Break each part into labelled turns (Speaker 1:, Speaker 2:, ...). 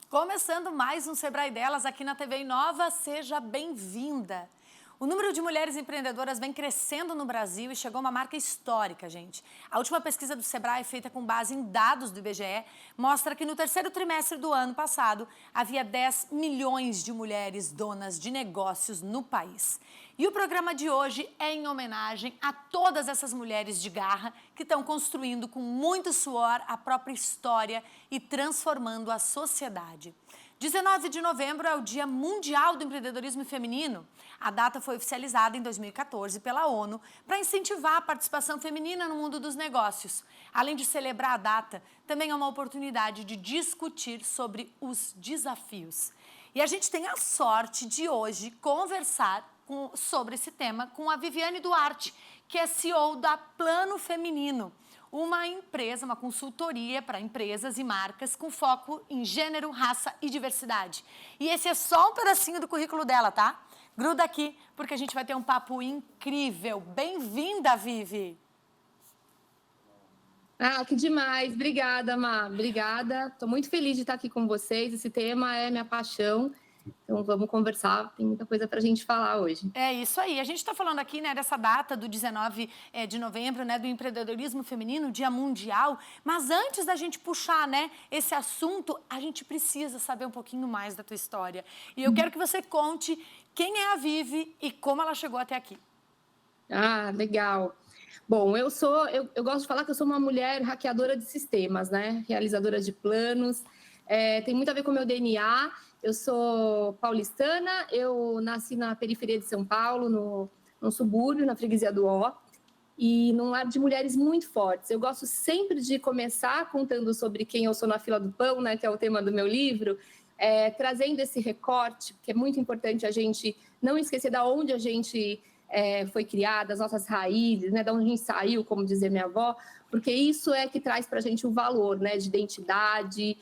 Speaker 1: Começando mais um Sebrae Delas aqui na TV Inova, seja bem-vinda. O número de mulheres empreendedoras vem crescendo no Brasil e chegou a uma marca histórica, gente. A última pesquisa do Sebrae, feita com base em dados do IBGE, mostra que no terceiro trimestre do ano passado, havia 10 milhões de mulheres donas de negócios no país. E o programa de hoje é em homenagem a todas essas mulheres de garra que estão construindo com muito suor a própria história e transformando a sociedade. 19 de novembro é o Dia Mundial do Empreendedorismo Feminino. A data foi oficializada em 2014 pela ONU para incentivar a participação feminina no mundo dos negócios. Além de celebrar a data, também é uma oportunidade de discutir sobre os desafios. E a gente tem a sorte de hoje conversar sobre esse tema com a Viviane Duarte, que é CEO da Plano Feminino, uma empresa, uma consultoria para empresas e marcas com foco em gênero, raça e diversidade. E esse é só um pedacinho do currículo dela, tá? Gruda aqui, porque a gente vai ter um papo incrível. Bem-vinda, Vivi!
Speaker 2: Ah, que demais! Obrigada, Má. Obrigada. Estou muito feliz de estar aqui com vocês. Esse tema é minha paixão. Então, vamos conversar. Tem muita coisa para a gente falar hoje.
Speaker 1: É isso aí. A gente está falando aqui, né, dessa data do 19 de novembro, né, do empreendedorismo feminino, Dia Mundial. Mas antes da gente puxar, né, esse assunto, a gente precisa saber um pouquinho mais da tua história. E eu quero que você conte quem é a Vivi e como ela chegou até aqui.
Speaker 2: Ah, legal. Bom, eu gosto de falar que eu sou uma mulher hackeadora de sistemas, né? Realizadora de planos. Tem muito a ver com o meu DNA. Eu sou paulistana, eu nasci na periferia de São Paulo, num subúrbio, na freguesia do Ó, e num lar de mulheres muito fortes. Eu gosto sempre de começar contando sobre quem eu sou na fila do pão, né? Que é o tema do meu livro, trazendo esse recorte, que é muito importante a gente não esquecer de onde a gente foi criada, as nossas raízes, né, de onde a gente saiu, como dizia minha avó, porque isso é que traz para a gente o valor, né, de identidade,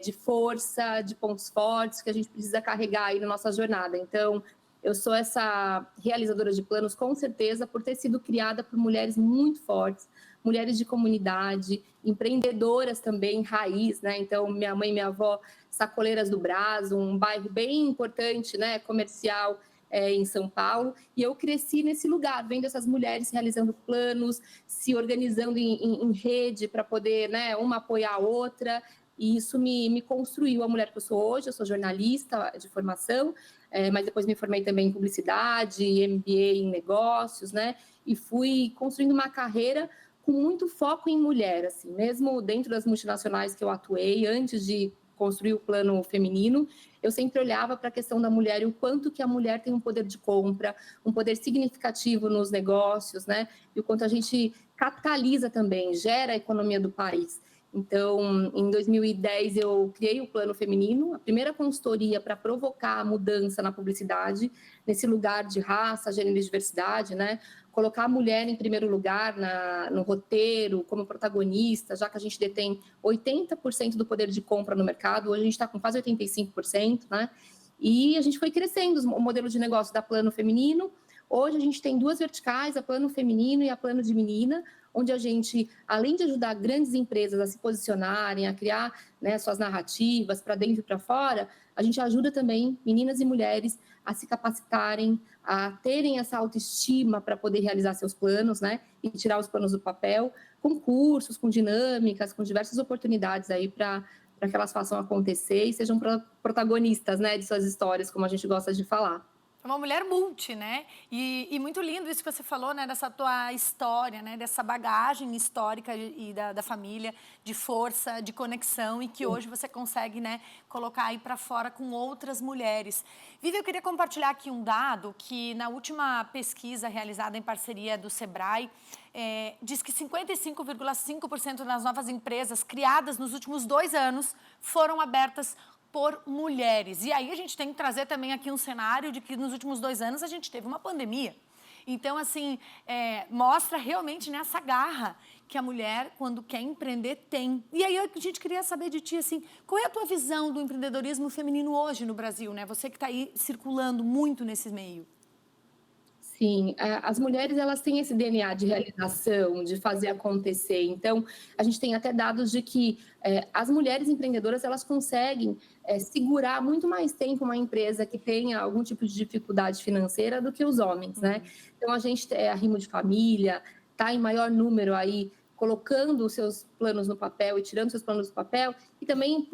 Speaker 2: de força, de pontos fortes que a gente precisa carregar aí na nossa jornada. Então, eu sou essa realizadora de planos, com certeza, por ter sido criada por mulheres muito fortes, mulheres de comunidade, empreendedoras também, raiz, né? Então, minha mãe e minha avó, Sacoleiras do Brás, um bairro bem importante, né, comercial, em São Paulo, e eu cresci nesse lugar, vendo essas mulheres realizando planos, se organizando em rede para poder, né, uma apoiar a outra, e isso me construiu a mulher que eu sou hoje. Eu sou jornalista de formação, mas depois me formei também em publicidade, MBA em negócios, né, e fui construindo uma carreira com muito foco em mulher, assim, mesmo dentro das multinacionais que eu atuei, antes de construir o plano feminino, eu sempre olhava para a questão da mulher e o quanto que a mulher tem um poder de compra, um poder significativo nos negócios, né? E o quanto a gente capitaliza também, gera a economia do país. Então, em 2010, eu criei o Plano Feminino, a primeira consultoria para provocar a mudança na publicidade, nesse lugar de raça, gênero e diversidade, né? Colocar a mulher em primeiro lugar no roteiro, como protagonista, já que a gente detém 80% do poder de compra no mercado, hoje a gente está com quase 85%, né? E a gente foi crescendo o modelo de negócio da Plano Feminino. Hoje a gente tem duas verticais, a Plano Feminino e a Plano de Menina, onde a gente, além de ajudar grandes empresas a se posicionarem, a criar, né, suas narrativas para dentro e para fora, a gente ajuda também meninas e mulheres a se capacitarem, a terem essa autoestima para poder realizar seus planos, né, e tirar os planos do papel, com cursos, com dinâmicas, com diversas oportunidades aí para que elas façam acontecer e sejam protagonistas, né, de suas histórias, como a gente gosta de falar.
Speaker 1: É uma mulher multi, né? E muito lindo isso que você falou, né? Dessa tua história, né? Dessa bagagem histórica e da família, de força, de conexão, e que hoje você consegue, né, colocar aí para fora com outras mulheres. Vivi, eu queria compartilhar aqui um dado que na última pesquisa realizada em parceria do Sebrae, diz que 55,5% das novas empresas criadas nos últimos 2 anos foram abertas por mulheres. E aí a gente tem que trazer também aqui um cenário de que nos últimos 2 anos a gente teve uma pandemia. Então, assim, mostra realmente nessa garra que a mulher, quando quer empreender, tem. E aí a gente queria saber de ti, assim, qual é a tua visão do empreendedorismo feminino hoje no Brasil, né? Você que está aí circulando muito nesse meio.
Speaker 2: Sim, as mulheres elas têm esse DNA de realização, de fazer acontecer. Então, a gente tem até dados de que as mulheres empreendedoras elas conseguem segurar muito mais tempo uma empresa que tenha algum tipo de dificuldade financeira do que os homens, né? Então, a gente é arrimo de família, está em maior número aí colocando os seus planos no papel e tirando seus planos do papel, e também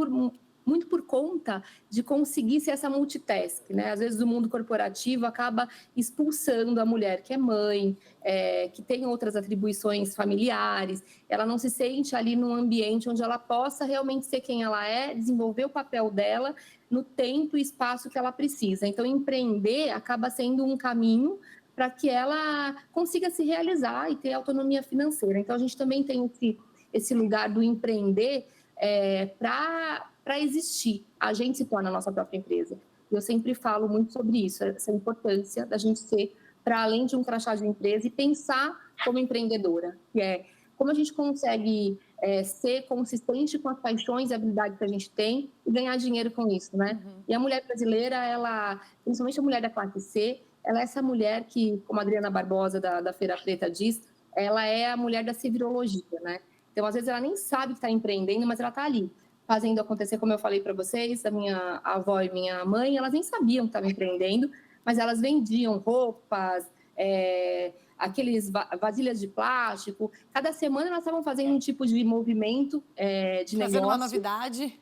Speaker 2: muito por conta de conseguir ser essa multitask, né? Às vezes o mundo corporativo acaba expulsando a mulher que é mãe, que tem outras atribuições familiares, ela não se sente ali num ambiente onde ela possa realmente ser quem ela é, desenvolver o papel dela no tempo e espaço que ela precisa. Então, empreender acaba sendo um caminho para que ela consiga se realizar e ter autonomia financeira. Então, a gente também tem esse lugar do empreender para existir. A gente se torna a nossa própria empresa. Eu sempre falo muito sobre isso, essa importância da gente ser para além de um crachá de empresa e pensar como empreendedora, que é como a gente consegue ser consistente com as paixões e habilidades que a gente tem e ganhar dinheiro com isso, né? E a mulher brasileira, ela, principalmente a mulher da classe C, ela é essa mulher que, como a Adriana Barbosa da Feira Preta diz, ela é a mulher da sevirologia, né? Então, às vezes, ela nem sabe que está empreendendo, mas ela está ali, fazendo acontecer, como eu falei para vocês, a minha avó e minha mãe, elas nem sabiam que estavam empreendendo, mas elas vendiam roupas, aqueles vasilhas de plástico. Cada semana elas estavam fazendo um tipo de movimento de negócio.
Speaker 1: Fazendo uma novidade.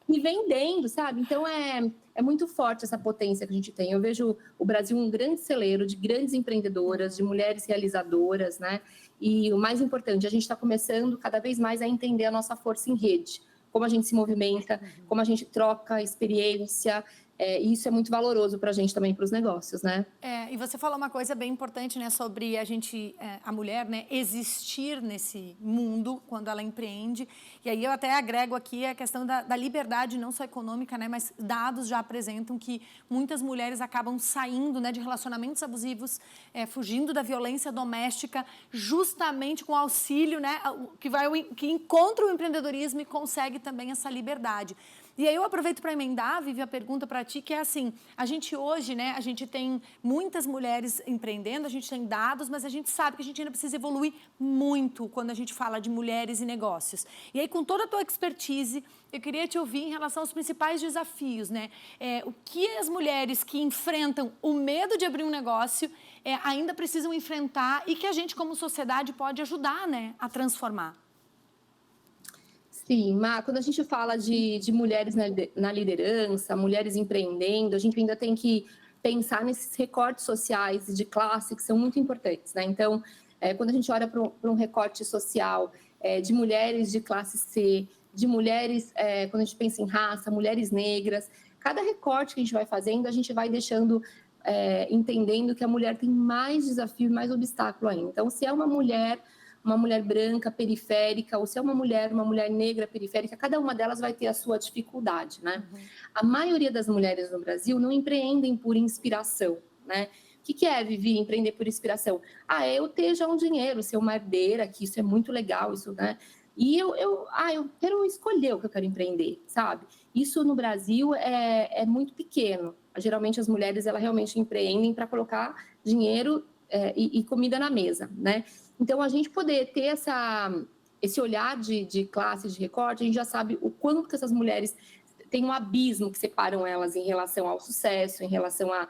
Speaker 2: E vendendo, sabe? Então, é muito forte essa potência que a gente tem. Eu vejo o Brasil um grande celeiro de grandes empreendedoras, de mulheres realizadoras, né? E o mais importante, a gente está começando cada vez mais a entender a nossa força em rede, como a gente se movimenta, como a gente troca experiência, e isso é muito valoroso para a gente também, para os negócios, né?
Speaker 1: E você falou uma coisa bem importante, né, sobre a mulher, né, existir nesse mundo quando ela empreende. E aí eu até agrego aqui a questão da liberdade, não só econômica, né, mas dados já apresentam que muitas mulheres acabam saindo, né, de relacionamentos abusivos, fugindo da violência doméstica, justamente com auxílio, né, que encontra o empreendedorismo e consegue também essa liberdade. E aí eu aproveito para emendar, Vivi, a pergunta para ti, que é assim, a gente hoje, né, a gente tem muitas mulheres empreendendo, a gente tem dados, mas a gente sabe que a gente ainda precisa evoluir muito quando a gente fala de mulheres e negócios. E aí, com toda a tua expertise, eu queria te ouvir em relação aos principais desafios, né? O que as mulheres que enfrentam o medo de abrir um negócio ainda precisam enfrentar e que a gente, como sociedade, pode ajudar, né, a
Speaker 2: Sim, Má, quando a gente fala de mulheres na liderança, mulheres empreendendo, a gente ainda tem que pensar nesses recortes sociais e de classe que são muito importantes, né? Então, quando a gente olha para um recorte social de mulheres de classe C, de mulheres, quando a gente pensa em raça, mulheres negras, cada recorte que a gente vai fazendo, a gente vai deixando, entendendo que a mulher tem mais desafio e mais obstáculo ainda. Então, se é uma mulher branca periférica, ou se é uma mulher negra periférica, cada uma delas vai ter a sua dificuldade, né? A maioria das mulheres no Brasil não empreendem por inspiração, né? O que é, Vivi, empreender por inspiração? Eu ter já um dinheiro, ser uma herdeira, que isso é muito legal, isso, né? E eu quero escolher o que eu quero empreender, sabe? Isso no Brasil é muito pequeno. Geralmente as mulheres, elas realmente empreendem para colocar dinheiro e comida na mesa, né? Então, a gente poder ter esse olhar de classe, de recorte, a gente já sabe o quanto que essas mulheres têm um abismo que separam elas em relação ao sucesso, em relação a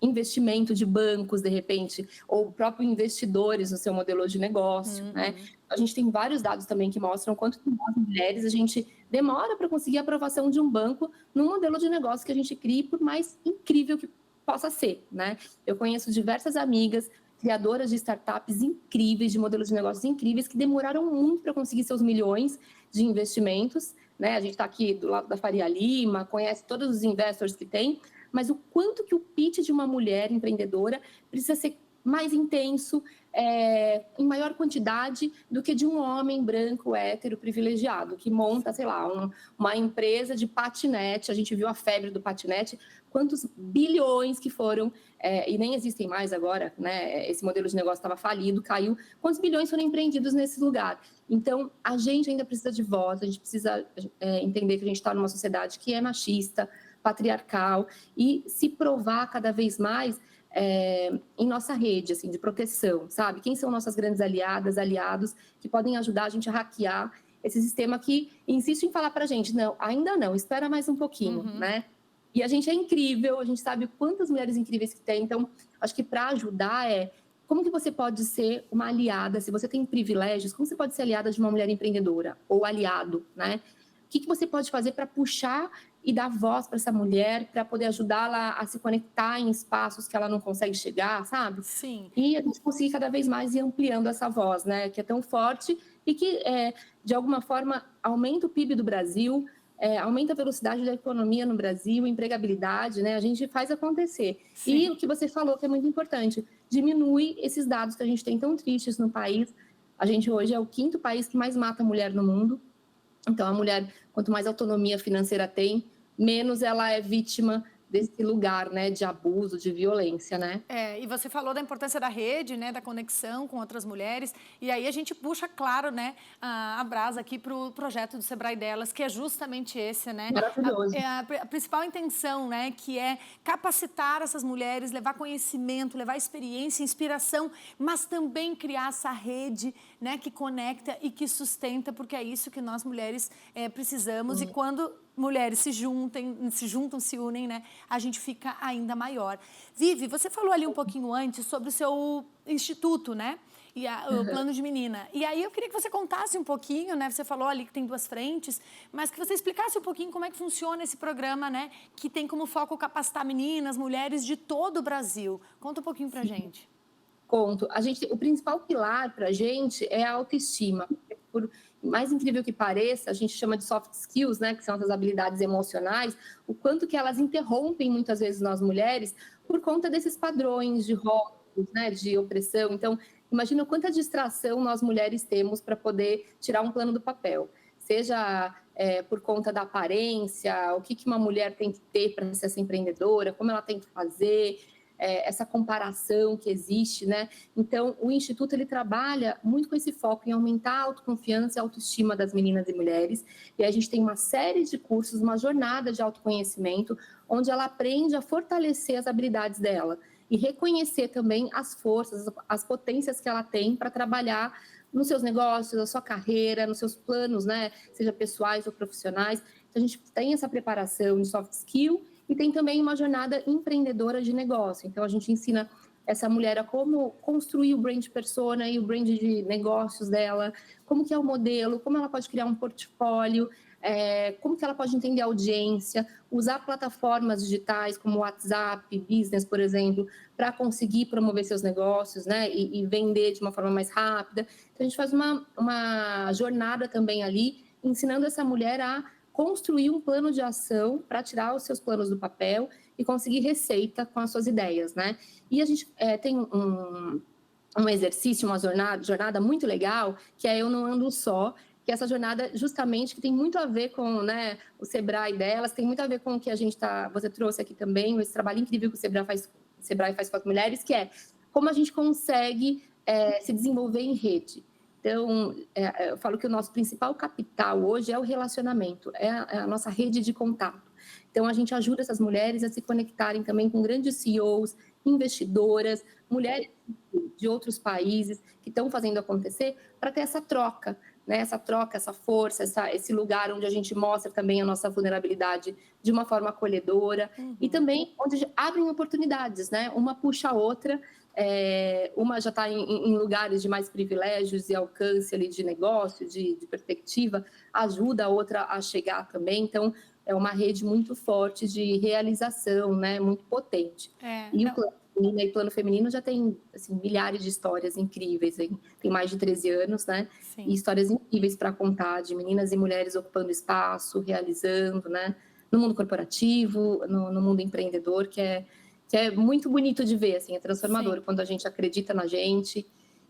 Speaker 2: investimento de bancos, de repente, ou próprios investidores no seu modelo de negócio, né? A gente tem vários dados também que mostram quanto que nós, mulheres, a gente demora para conseguir a aprovação de um banco num modelo de negócio que a gente crie, por mais incrível que possa ser, né? Eu conheço diversas amigas criadoras de startups incríveis, de modelos de negócios incríveis, que demoraram muito para conseguir seus milhões de investimentos, né? A gente está aqui do lado da Faria Lima, conhece todos os investors que tem, mas o quanto que o pitch de uma mulher empreendedora precisa ser mais intenso, em maior quantidade do que de um homem branco, hétero, privilegiado, que monta, sei lá, uma empresa de patinete. A gente viu a febre do patinete, quantos bilhões que foram, e nem existem mais agora, né? Esse modelo de negócio estava falido, caiu. Quantos bilhões foram empreendidos nesse lugar? Então, a gente ainda precisa de voz, a gente precisa entender que a gente está numa sociedade que é machista, patriarcal, e se provar cada vez mais em nossa rede, assim, de proteção, sabe? Quem são nossas grandes aliadas, aliados, que podem ajudar a gente a hackear esse sistema que insiste em falar para a gente, não, ainda não, espera mais um pouquinho, né? E a gente é incrível, a gente sabe quantas mulheres incríveis que tem, então, acho que para ajudar como que você pode ser uma aliada, se você tem privilégios, como você pode ser aliada de uma mulher empreendedora ou aliado, né? O que você pode fazer para puxar e dar voz para essa mulher, para poder ajudá-la a se conectar em espaços que ela não consegue chegar, sabe?
Speaker 1: Sim.
Speaker 2: E a gente conseguir cada vez mais ir ampliando essa voz, né? Que é tão forte e que, de alguma forma, aumenta o PIB do Brasil, aumenta a velocidade da economia no Brasil, empregabilidade, né? A gente faz acontecer.
Speaker 1: Sim.
Speaker 2: E o que você falou, que é muito importante, diminui esses dados que a gente tem tão tristes no país. A gente hoje é o 5º país que mais mata mulher no mundo. Então, a mulher, quanto mais autonomia financeira tem, menos ela é vítima desse lugar, né, de abuso, de violência, né?
Speaker 1: E você falou da importância da rede, né, da conexão com outras mulheres, e aí a gente puxa, claro, né, a brasa aqui para o projeto do Sebrae Delas, que é justamente esse, né?
Speaker 2: Maravilhoso.
Speaker 1: A principal intenção, né, que é capacitar essas mulheres, levar conhecimento, levar experiência, inspiração, mas também criar essa rede, né, que conecta e que sustenta, porque é isso que nós mulheres precisamos, e quando mulheres se juntam, se unem, né? A gente fica ainda maior. Vivi, você falou ali um pouquinho antes sobre o seu instituto, né? E o Plano de Menina. E aí eu queria que você contasse um pouquinho, né? Você falou ali que tem 2 frentes, mas que você explicasse um pouquinho como é que funciona esse programa, né? Que tem como foco capacitar meninas, mulheres de todo o Brasil. Conta um pouquinho pra gente.
Speaker 2: Conto. O principal pilar para a gente é a autoestima. Por mais incrível que pareça, a gente chama de soft skills, né, que são essas habilidades emocionais, o quanto que elas interrompem muitas vezes nós mulheres por conta desses padrões de rótulos, né, de opressão. Então, imagina quanta distração nós mulheres temos para poder tirar um plano do papel. Seja por conta da aparência, o que uma mulher tem que ter para ser essa empreendedora, como ela tem que fazer, essa comparação que existe, né? Então, o Instituto, ele trabalha muito com esse foco em aumentar a autoconfiança e a autoestima das meninas e mulheres, e a gente tem uma série de cursos, uma jornada de autoconhecimento, onde ela aprende a fortalecer as habilidades dela e reconhecer também as forças, as potências que ela tem para trabalhar nos seus negócios, na sua carreira, nos seus planos, né? Seja pessoais ou profissionais. Então, a gente tem essa preparação de soft skill e tem também uma jornada empreendedora de negócio. Então, a gente ensina essa mulher a como construir o brand persona e o brand de negócios dela, como que é o modelo, como ela pode criar um portfólio, como que ela pode entender a audiência, usar plataformas digitais como WhatsApp, Business, por exemplo, para conseguir promover seus negócios, né, e vender de uma forma mais rápida. Então, a gente faz uma jornada também ali, ensinando essa mulher a construir um plano de ação para tirar os seus planos do papel e conseguir receita com as suas ideias, né? E a gente tem um exercício, uma jornada muito legal, que é Eu Não Ando Só, que é essa jornada justamente que tem muito a ver com, né, o Sebrae Delas, tem muito a ver com o que você trouxe aqui também, esse trabalho incrível que o Sebrae faz com as mulheres, que é como a gente consegue se desenvolver em rede. Então, eu falo que o nosso principal capital hoje é o relacionamento, é a nossa rede de contato. Então, a gente ajuda essas mulheres a se conectarem também com grandes CEOs, investidoras, mulheres de outros países que estão fazendo acontecer para ter essa troca, né? Essa troca, essa força, esse lugar onde a gente mostra também a nossa vulnerabilidade de uma forma acolhedora e também onde abrem oportunidades, né? Uma puxa a outra. Uma já está em lugares de mais privilégios e alcance ali de negócio, de perspectiva, ajuda a outra a chegar também. Então, é uma rede muito forte de realização, né? Muito potente. O Plano Feminino já tem assim, milhares de histórias incríveis, hein? Tem mais de 13 anos, né?
Speaker 1: Sim.
Speaker 2: E histórias incríveis para contar, de meninas e mulheres ocupando espaço, realizando, né? No mundo corporativo, no mundo empreendedor, que é muito bonito de ver, assim, é transformador. Sim. Quando a gente acredita na gente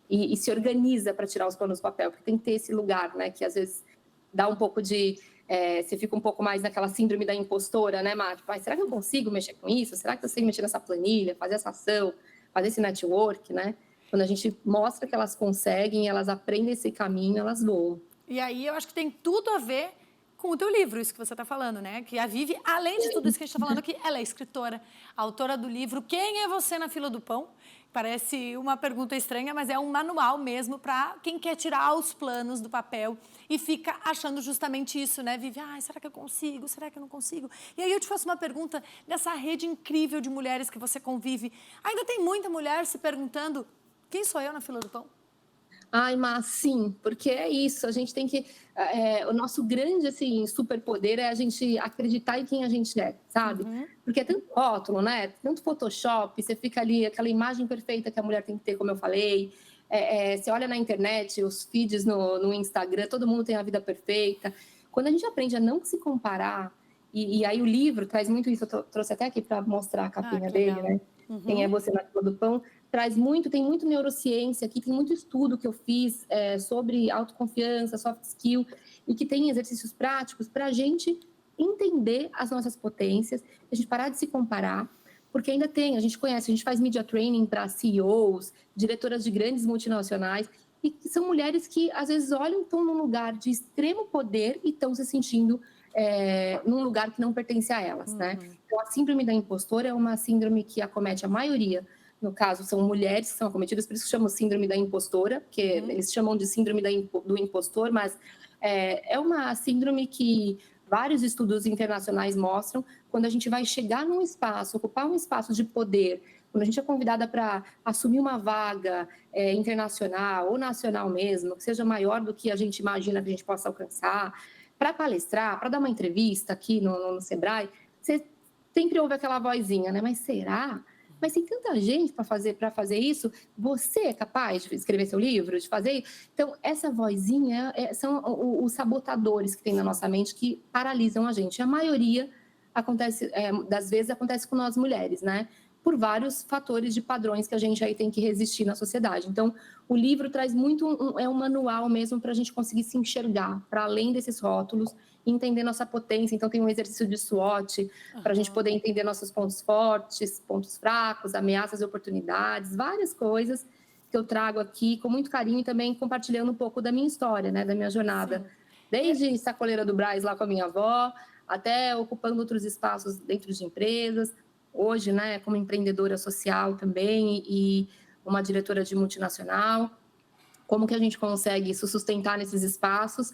Speaker 2: e se organiza para tirar os planos do papel, porque tem que ter esse lugar, né, que às vezes dá um pouco de... você fica um pouco mais naquela síndrome da impostora, né, Márcio? Mas será que eu consigo mexer com isso? Será que eu sei mexer nessa planilha, fazer essa ação, fazer esse network, né? Quando a gente mostra que elas conseguem, elas aprendem esse caminho, elas voam.
Speaker 1: E aí eu acho que tem tudo a ver com o teu livro, isso que você está falando, né? Que a Vivi, além de tudo isso que a gente está falando aqui, ela é escritora, autora do livro Quem é Você na Fila do Pão? Parece uma pergunta estranha, mas é um manual mesmo para quem quer tirar os planos do papel e fica achando justamente isso, né, Vivi? Ai, será que eu consigo? Será que eu não consigo? E aí eu te faço uma pergunta, nessa rede incrível de mulheres que você convive, ainda tem muita mulher se perguntando, quem sou eu na fila do pão?
Speaker 2: Ai, mas sim, porque é isso, a gente tem que... o nosso grande, assim, superpoder é a gente acreditar em quem a gente é, sabe? Porque é tanto rótulo, né? Tanto Photoshop, você fica ali, aquela imagem perfeita que a mulher tem que ter, como eu falei. Você olha na internet, os feeds no Instagram, todo mundo tem a vida perfeita. Quando a gente aprende a não se comparar, e aí o livro traz muito isso, eu trouxe até aqui para mostrar a capinha dele, né? Quem é você na fila do pão? Traz muito, tem muito neurociência aqui, tem muito estudo que eu fiz sobre autoconfiança, soft skill, e que tem exercícios práticos para a gente entender as nossas potências, a gente parar de se comparar, porque ainda tem, a gente conhece, a gente faz media training para CEOs, diretoras de grandes multinacionais, e que são mulheres que às vezes olham, estão num lugar de extremo poder e estão se sentindo num lugar que não pertence a elas, né? Então, a síndrome da impostora é uma síndrome que acomete a maioria. No caso, são mulheres que são acometidas, por isso que chamam síndrome da impostora, porque eles chamam de síndrome do impostor, mas é uma síndrome que vários estudos internacionais mostram quando a gente vai chegar num espaço, ocupar um espaço de poder, quando a gente é convidada para assumir uma vaga internacional ou nacional mesmo, que seja maior do que a gente imagina que a gente possa alcançar, para palestrar, para dar uma entrevista aqui no Sebrae, você sempre ouve aquela vozinha, né? Mas será? Mas tem tanta gente para fazer isso, você é capaz de escrever seu livro, de fazer? Então, essa vozinha são os sabotadores que tem na nossa mente que paralisam a gente. A maioria das vezes acontece com nós mulheres, né? Por vários fatores de padrões que a gente aí tem que resistir na sociedade. Então, o livro traz muito, um manual mesmo para a gente conseguir se enxergar para além desses rótulos, entender nossa potência. Então, tem um exercício de SWOT para a gente poder entender nossos pontos fortes, pontos fracos, ameaças e oportunidades, várias coisas que eu trago aqui com muito carinho e também compartilhando um pouco da minha história, né, da minha jornada. Sim. Desde sacoleira do Brás lá com a minha avó, até ocupando outros espaços dentro de empresas, hoje, né, como empreendedora social também e uma diretora de multinacional. Como que a gente consegue se sustentar nesses espaços,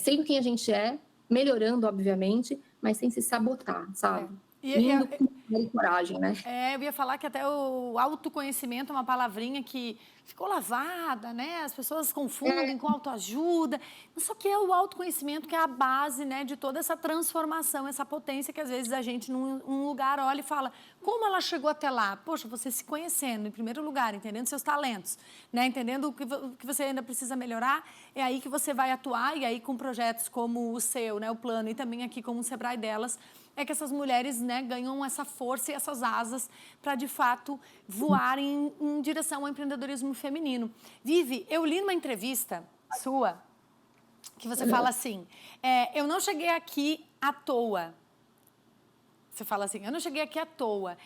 Speaker 2: sendo quem a gente é, melhorando, obviamente, mas sem se sabotar, sabe? Indo com coragem, né?
Speaker 1: Eu ia falar que até o autoconhecimento é uma palavrinha que ficou lavada, né? As pessoas confundem com autoajuda. Só que é o autoconhecimento que é a base, né, de toda essa transformação, essa potência que às vezes a gente num lugar olha e fala, como ela chegou até lá? Poxa, você se conhecendo em primeiro lugar, entendendo seus talentos, né? Entendendo o que você ainda precisa melhorar, é aí que você vai atuar e aí com projetos como o seu, né, o plano e também aqui como o Sebrae delas, é que essas mulheres, né, ganham essa força e essas asas para, de fato, voarem em direção ao empreendedorismo feminino. Vivi, eu li numa entrevista sua que você fala assim, eu não cheguei aqui à toa. Você fala assim, eu não cheguei aqui à toa.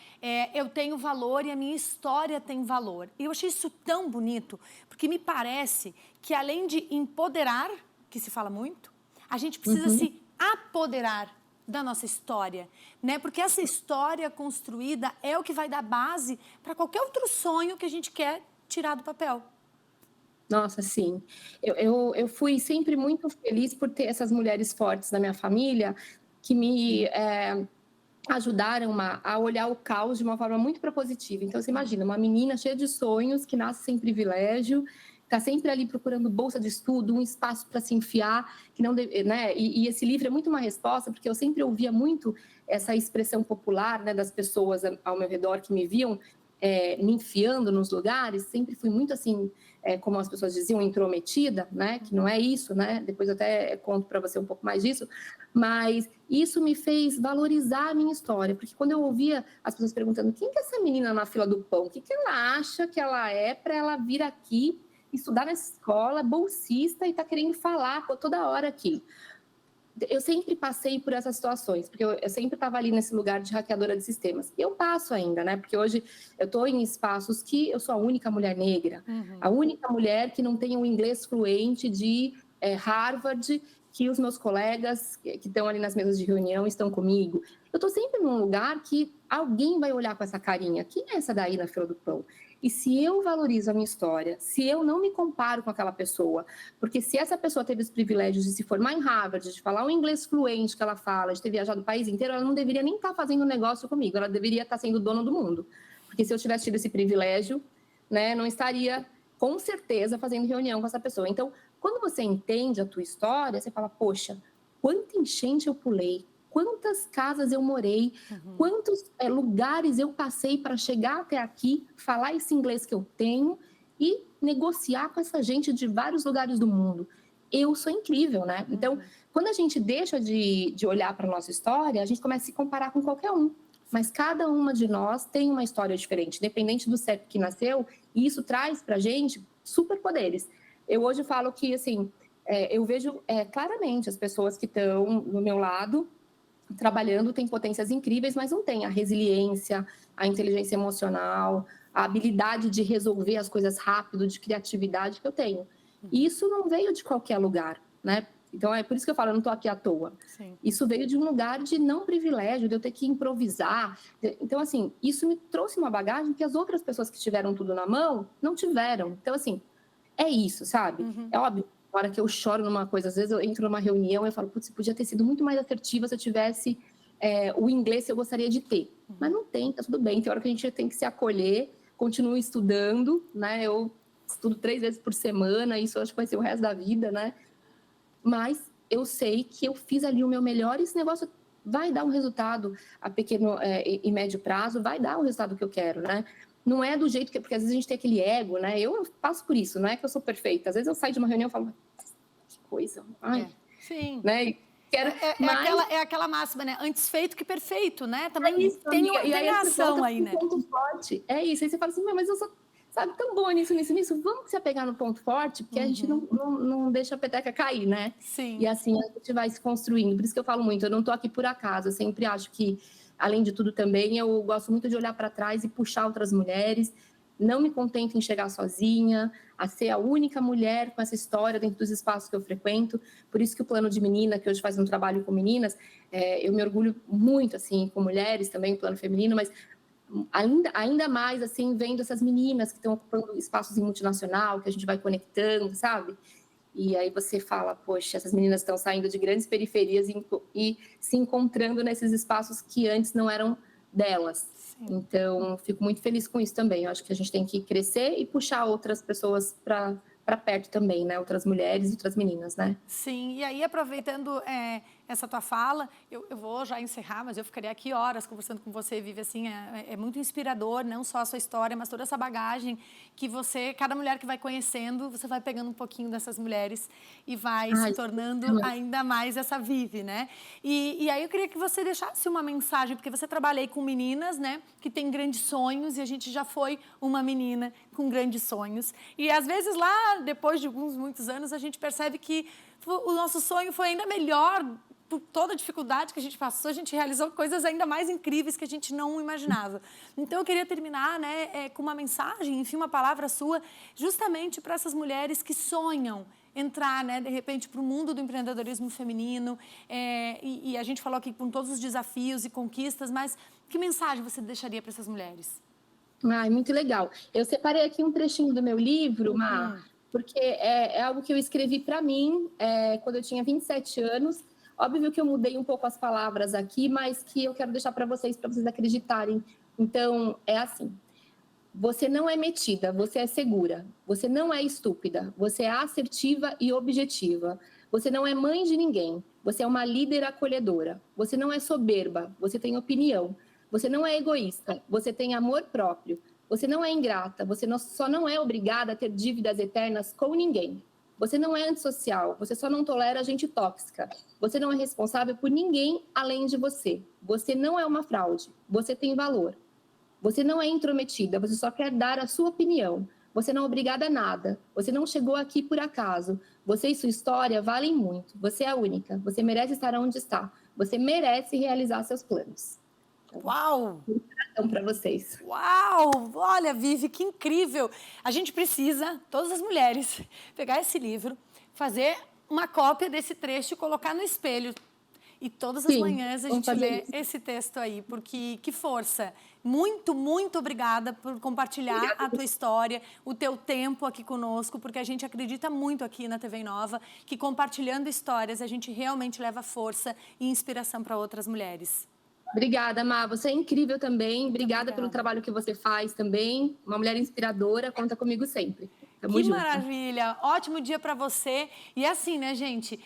Speaker 1: Eu tenho valor e a minha história tem valor. E eu achei isso tão bonito, porque me parece que, além de empoderar, que se fala muito, a gente precisa se apoderar da nossa história, né? Porque essa história construída é o que vai dar base para qualquer outro sonho que a gente quer tirar do papel.
Speaker 2: Nossa, sim. Eu fui sempre muito feliz por ter essas mulheres fortes na minha família que me ajudaram a olhar o caos de uma forma muito propositiva. Então, você imagina, uma menina cheia de sonhos, que nasce sem privilégio, está sempre ali procurando bolsa de estudo, um espaço para se enfiar, que não deve, né? E esse livro é muito uma resposta, porque eu sempre ouvia muito essa expressão popular, né, das pessoas ao meu redor que me viam me enfiando nos lugares, sempre fui muito assim, como as pessoas diziam, intrometida, né? Que não é isso, né? Depois eu até conto para você um pouco mais disso, mas isso me fez valorizar a minha história, porque quando eu ouvia as pessoas perguntando quem que é essa menina na fila do pão, o que ela acha que ela é para ela vir aqui estudar nessa escola, bolsista e está querendo falar toda hora aqui. Eu sempre passei por essas situações, porque eu sempre estava ali nesse lugar de hackeadora de sistemas. E eu passo ainda, né? Porque hoje eu estou em espaços que eu sou a única mulher negra, a única mulher que não tem um inglês fluente de Harvard, que os meus colegas que estão ali nas mesas de reunião estão comigo. Eu estou sempre num lugar que alguém vai olhar com essa carinha. Quem é essa daí na fila do pão? E se eu valorizo a minha história, se eu não me comparo com aquela pessoa, porque se essa pessoa teve os privilégios de se formar em Harvard, de falar o inglês fluente que ela fala, de ter viajado o país inteiro, ela não deveria nem estar fazendo negócio comigo, ela deveria estar sendo dona do mundo. Porque se eu tivesse tido esse privilégio, né, não estaria, com certeza, fazendo reunião com essa pessoa. Então, quando você entende a tua história, você fala, poxa, quanta enchente eu pulei, quantas casas eu morei, quantos lugares eu passei para chegar até aqui, falar esse inglês que eu tenho e negociar com essa gente de vários lugares do mundo. Eu sou incrível, né? Então, quando a gente deixa de olhar para a nossa história, a gente começa a se comparar com qualquer um. Mas cada uma de nós tem uma história diferente, independente do CEP que nasceu, e isso traz para a gente superpoderes. Eu hoje falo que, assim, eu vejo claramente as pessoas que estão do meu lado, trabalhando, têm potências incríveis, mas não têm a resiliência, a inteligência emocional, a habilidade de resolver as coisas rápido, de criatividade que eu tenho. E isso não veio de qualquer lugar, né? Então, é por isso que eu falo, eu não estou aqui à toa.
Speaker 1: Sim.
Speaker 2: Isso veio de um lugar de não privilégio, de eu ter que improvisar. Então, assim, isso me trouxe uma bagagem que as outras pessoas que tiveram tudo na mão não tiveram. Então, assim, é isso, sabe? É óbvio, na hora que eu choro numa coisa, às vezes eu entro numa reunião e eu falo, putz, podia ter sido muito mais assertiva se eu tivesse o inglês que eu gostaria de ter. Mas não tem, tá tudo bem. Tem hora que a gente tem que se acolher, continuo estudando, né? Eu estudo 3 vezes por semana, isso eu acho que vai ser o resto da vida, né? Mas eu sei que eu fiz ali o meu melhor e esse negócio vai dar um resultado a pequeno e médio prazo, vai dar o resultado que eu quero, né? Não é do jeito que... Porque às vezes a gente tem aquele ego, né? Eu passo por isso, não é que eu sou perfeita. Às vezes eu saio de uma reunião e falo, que coisa, ai...
Speaker 1: Sim.
Speaker 2: Né? E quero,
Speaker 1: é aquela máxima, né? Antes feito que perfeito, né? Também
Speaker 2: isso,
Speaker 1: tem
Speaker 2: a
Speaker 1: ação aí, né?
Speaker 2: Ponto forte. É isso. Aí você fala assim, mas eu sou, sabe, tão boa nisso. Vamos se apegar no ponto forte, porque a gente não deixa a peteca cair, né?
Speaker 1: Sim.
Speaker 2: E assim a gente vai se construindo. Por isso que eu falo muito, eu não tô aqui por acaso. Eu sempre acho que, além de tudo também, eu gosto muito de olhar para trás e puxar outras mulheres. Não me contento em chegar sozinha, a ser a única mulher com essa história dentro dos espaços que eu frequento. Por isso que o Plano de Menina, que hoje faz um trabalho com meninas, eu me orgulho muito, assim, com mulheres também, o Plano Feminino, mas ainda mais, assim, vendo essas meninas que estão ocupando espaços em multinacional, que a gente vai conectando, sabe? E aí você fala, poxa, essas meninas estão saindo de grandes periferias e se encontrando nesses espaços que antes não eram delas. Sim. Então, fico muito feliz com isso também. Eu acho que a gente tem que crescer e puxar outras pessoas para perto também, né? Outras mulheres e outras meninas, né?
Speaker 1: Sim, e aí aproveitando essa tua fala, eu vou já encerrar, mas eu ficaria aqui horas conversando com você, Vivi, assim, é muito inspirador, não só a sua história, mas toda essa bagagem que você, cada mulher que vai conhecendo, você vai pegando um pouquinho dessas mulheres e vai se tornando ainda mais essa Vivi, né? E aí eu queria que você deixasse uma mensagem, porque você trabalha aí com meninas, né, que têm grandes sonhos, e a gente já foi uma menina com grandes sonhos. E às vezes lá, depois de muitos anos, a gente percebe que o nosso sonho foi ainda melhor. Por toda a dificuldade que a gente passou, a gente realizou coisas ainda mais incríveis que a gente não imaginava. Então, eu queria terminar, né, com uma mensagem, enfim, uma palavra sua, justamente para essas mulheres que sonham entrar, né, de repente, para o mundo do empreendedorismo feminino. E a gente falou aqui com todos os desafios e conquistas, mas que mensagem você deixaria para essas mulheres?
Speaker 2: Ai, muito legal. Eu separei aqui um trechinho do meu livro, porque é algo que eu escrevi para mim quando eu tinha 27 anos. Óbvio que eu mudei um pouco as palavras aqui, mas que eu quero deixar para vocês acreditarem. Então, é assim. Você não é metida, você é segura. Você não é estúpida, você é assertiva e objetiva. Você não é mãe de ninguém, você é uma líder acolhedora. Você não é soberba, você tem opinião. Você não é egoísta, você tem amor próprio. Você não é ingrata, você só não é obrigada a ter dívidas eternas com ninguém. Você não é antissocial, você só não tolera gente tóxica. Você não é responsável por ninguém além de você. Você não é uma fraude, você tem valor. Você não é intrometida, você só quer dar a sua opinião. Você não é obrigada a nada, você não chegou aqui por acaso. Você e sua história valem muito, você é a única. Você merece estar onde está, você merece realizar seus planos.
Speaker 1: Uau!
Speaker 2: Então, para vocês.
Speaker 1: Uau! Olha, Vivi, que incrível! A gente precisa, todas as mulheres, pegar esse livro, fazer uma cópia desse trecho e colocar no espelho. E todas as
Speaker 2: Sim,
Speaker 1: manhãs a
Speaker 2: vamos
Speaker 1: gente lê
Speaker 2: fazer isso.
Speaker 1: esse texto aí, porque que força. Muito, muito obrigada por compartilhar
Speaker 2: Obrigada
Speaker 1: a
Speaker 2: a
Speaker 1: tua
Speaker 2: você.
Speaker 1: história, o teu tempo aqui conosco, porque a gente acredita muito aqui na TV Nova que compartilhando histórias a gente realmente leva força e inspiração para outras mulheres.
Speaker 2: Obrigada, Má. Você é incrível também. Obrigada pelo
Speaker 1: Obrigada.
Speaker 2: trabalho que você faz também. Uma mulher inspiradora. Conta comigo sempre. Tamo
Speaker 1: Que
Speaker 2: junto.
Speaker 1: maravilha! Ótimo dia para você. E assim, né, gente?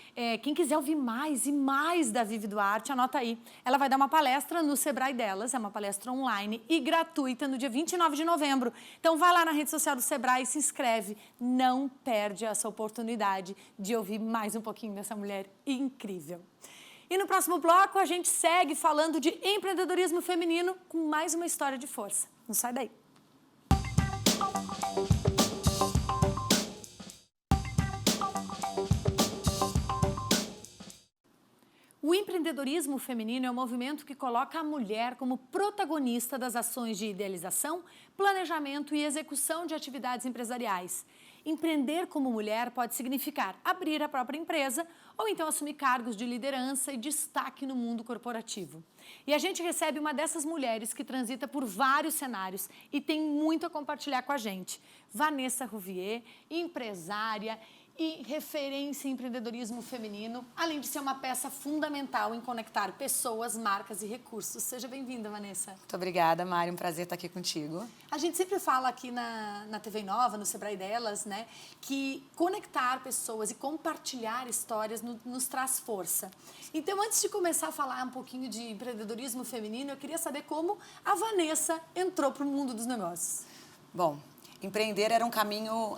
Speaker 1: Quem quiser ouvir mais e mais da Vivi Duarte, anota aí. Ela vai dar uma palestra no Sebrae delas, é uma palestra online e gratuita no dia 29 de novembro. Então vai lá na rede social do Sebrae e se inscreve. Não perde essa oportunidade de ouvir mais um pouquinho dessa mulher incrível. E no próximo bloco a gente segue falando de empreendedorismo feminino com mais uma história de força. Não sai daí. O empreendedorismo feminino é um movimento que coloca a mulher como protagonista das ações de idealização, planejamento e execução de atividades empresariais. Empreender como mulher pode significar abrir a própria empresa ou então assumir cargos de liderança e destaque no mundo corporativo. E a gente recebe uma dessas mulheres que transita por vários cenários e tem muito a compartilhar com a gente. Vanessa Rouvier, empresária e referência em empreendedorismo feminino, além de ser uma peça fundamental em conectar pessoas, marcas e recursos. Seja bem-vinda, Vanessa.
Speaker 3: Muito obrigada, Mari. Um prazer estar aqui contigo.
Speaker 1: A gente sempre fala aqui na TV Nova, no Sebrae delas, né, que conectar pessoas e compartilhar histórias nos traz força. Então, antes de começar a falar um pouquinho de empreendedorismo feminino, eu queria saber como a Vanessa entrou para o mundo dos negócios.
Speaker 3: Bom, empreender era um caminho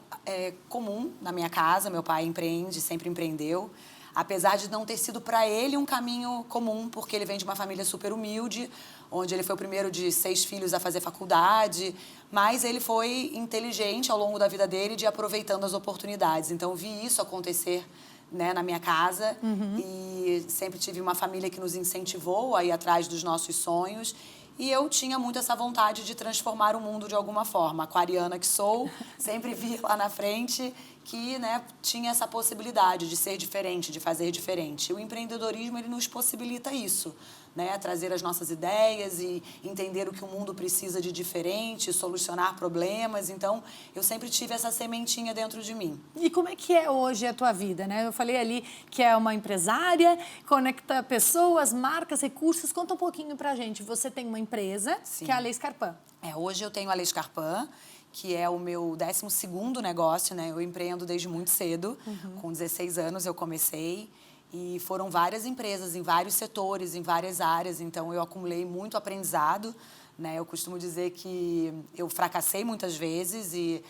Speaker 3: comum na minha casa. Meu pai empreende, sempre empreendeu. Apesar de não ter sido para ele um caminho comum, porque ele vem de uma família super humilde, onde ele foi o primeiro de 6 filhos a fazer faculdade, mas ele foi inteligente ao longo da vida dele de ir aproveitando as oportunidades. Então, vi isso acontecer, né, na minha casa e sempre tive uma família que nos incentivou a ir atrás dos nossos sonhos. E eu tinha muito essa vontade de transformar o mundo de alguma forma. Aquariana que sou, sempre vi lá na frente que, né, tinha essa possibilidade de ser diferente, de fazer diferente. O empreendedorismo, ele nos possibilita isso, né? Trazer as nossas ideias e entender o que o mundo precisa de diferente, solucionar problemas. Então, eu sempre tive essa sementinha dentro de mim.
Speaker 1: E como é que é hoje a tua vida, né? Eu falei ali que é uma empresária, conecta pessoas, marcas, recursos. Conta um pouquinho pra gente. Você tem uma empresa,
Speaker 3: Sim.
Speaker 1: que é a Lei Scarpan.
Speaker 3: Hoje eu tenho a Lei Scarpan, que é o meu 12º negócio, né? Eu empreendo desde muito cedo, com 16 anos eu comecei. E foram várias empresas, em vários setores, em várias áreas. Então, eu acumulei muito aprendizado, né? Eu costumo dizer que eu fracassei muitas vezes e,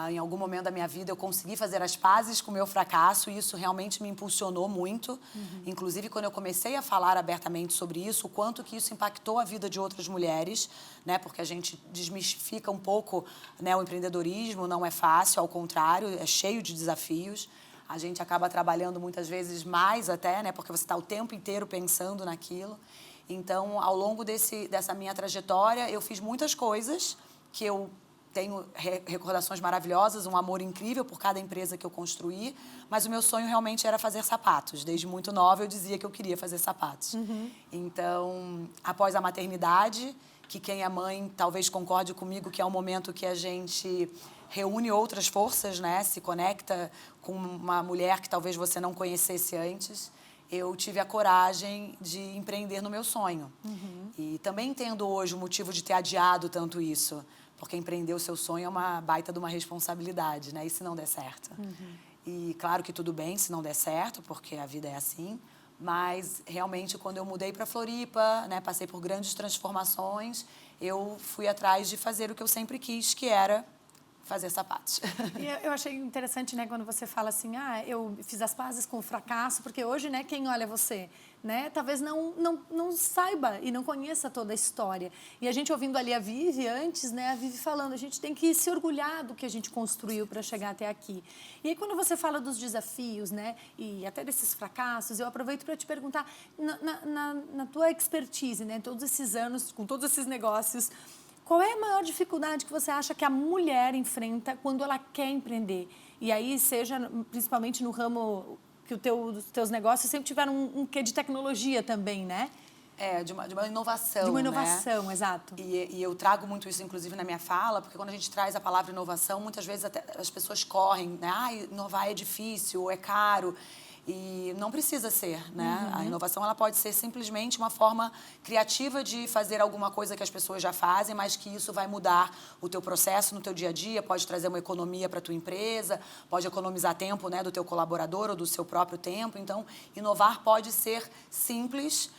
Speaker 3: em algum momento da minha vida, eu consegui fazer as pazes com o meu fracasso e isso realmente me impulsionou muito. Inclusive, quando eu comecei a falar abertamente sobre isso, o quanto que isso impactou a vida de outras mulheres, né? Porque a gente desmistifica um pouco, né, o empreendedorismo, não é fácil, ao contrário, é cheio de desafios. A gente acaba trabalhando muitas vezes mais até, né? Porque você está o tempo inteiro pensando naquilo. Então, ao longo dessa minha trajetória, eu fiz muitas coisas que eu tenho recordações maravilhosas, um amor incrível por cada empresa que eu construí, mas o meu sonho realmente era fazer sapatos. Desde muito nova eu dizia que eu queria fazer sapatos. Então, após a maternidade, que quem é mãe talvez concorde comigo que é um momento que a gente reúne outras forças, né? Se conecta com uma mulher que talvez você não conhecesse antes. Eu tive a coragem de empreender no meu sonho. E também entendo hoje o motivo de ter adiado tanto isso, porque empreender o seu sonho é uma baita de uma responsabilidade, né? E se não der certo? E claro que tudo bem se não der certo, porque a vida é assim, mas realmente quando eu mudei para Floripa, né, passei por grandes transformações, eu fui atrás de fazer o que eu sempre quis, que era fazer sapatos.
Speaker 1: E eu achei interessante, né, quando você fala assim, eu fiz as pazes com o fracasso, porque hoje, né, quem olha você, né, talvez não saiba e não conheça toda a história. E a gente ouvindo ali a Vivi antes, né, a Vivi falando, a gente tem que se orgulhar do que a gente construiu para chegar até aqui. E aí quando você fala dos desafios, né, e até desses fracassos, eu aproveito para te perguntar, na tua expertise, né, todos esses anos, com todos esses negócios, qual é a maior dificuldade que você acha que a mulher enfrenta quando ela quer empreender? E aí, seja principalmente no ramo Porque os teus negócios sempre tiveram um quê de tecnologia também, né?
Speaker 3: De uma inovação,
Speaker 1: De uma inovação,
Speaker 3: né?
Speaker 1: exato.
Speaker 3: E eu trago muito isso, inclusive, na minha fala, porque quando a gente traz a palavra inovação, muitas vezes até as pessoas correm, né? Inovar é difícil, é caro. E não precisa ser, né? A inovação, ela pode ser simplesmente uma forma criativa de fazer alguma coisa que as pessoas já fazem, mas que isso vai mudar o teu processo no teu dia a dia, pode trazer uma economia para a tua empresa, pode economizar tempo, né, do teu colaborador ou do seu próprio tempo. Então, inovar pode ser simples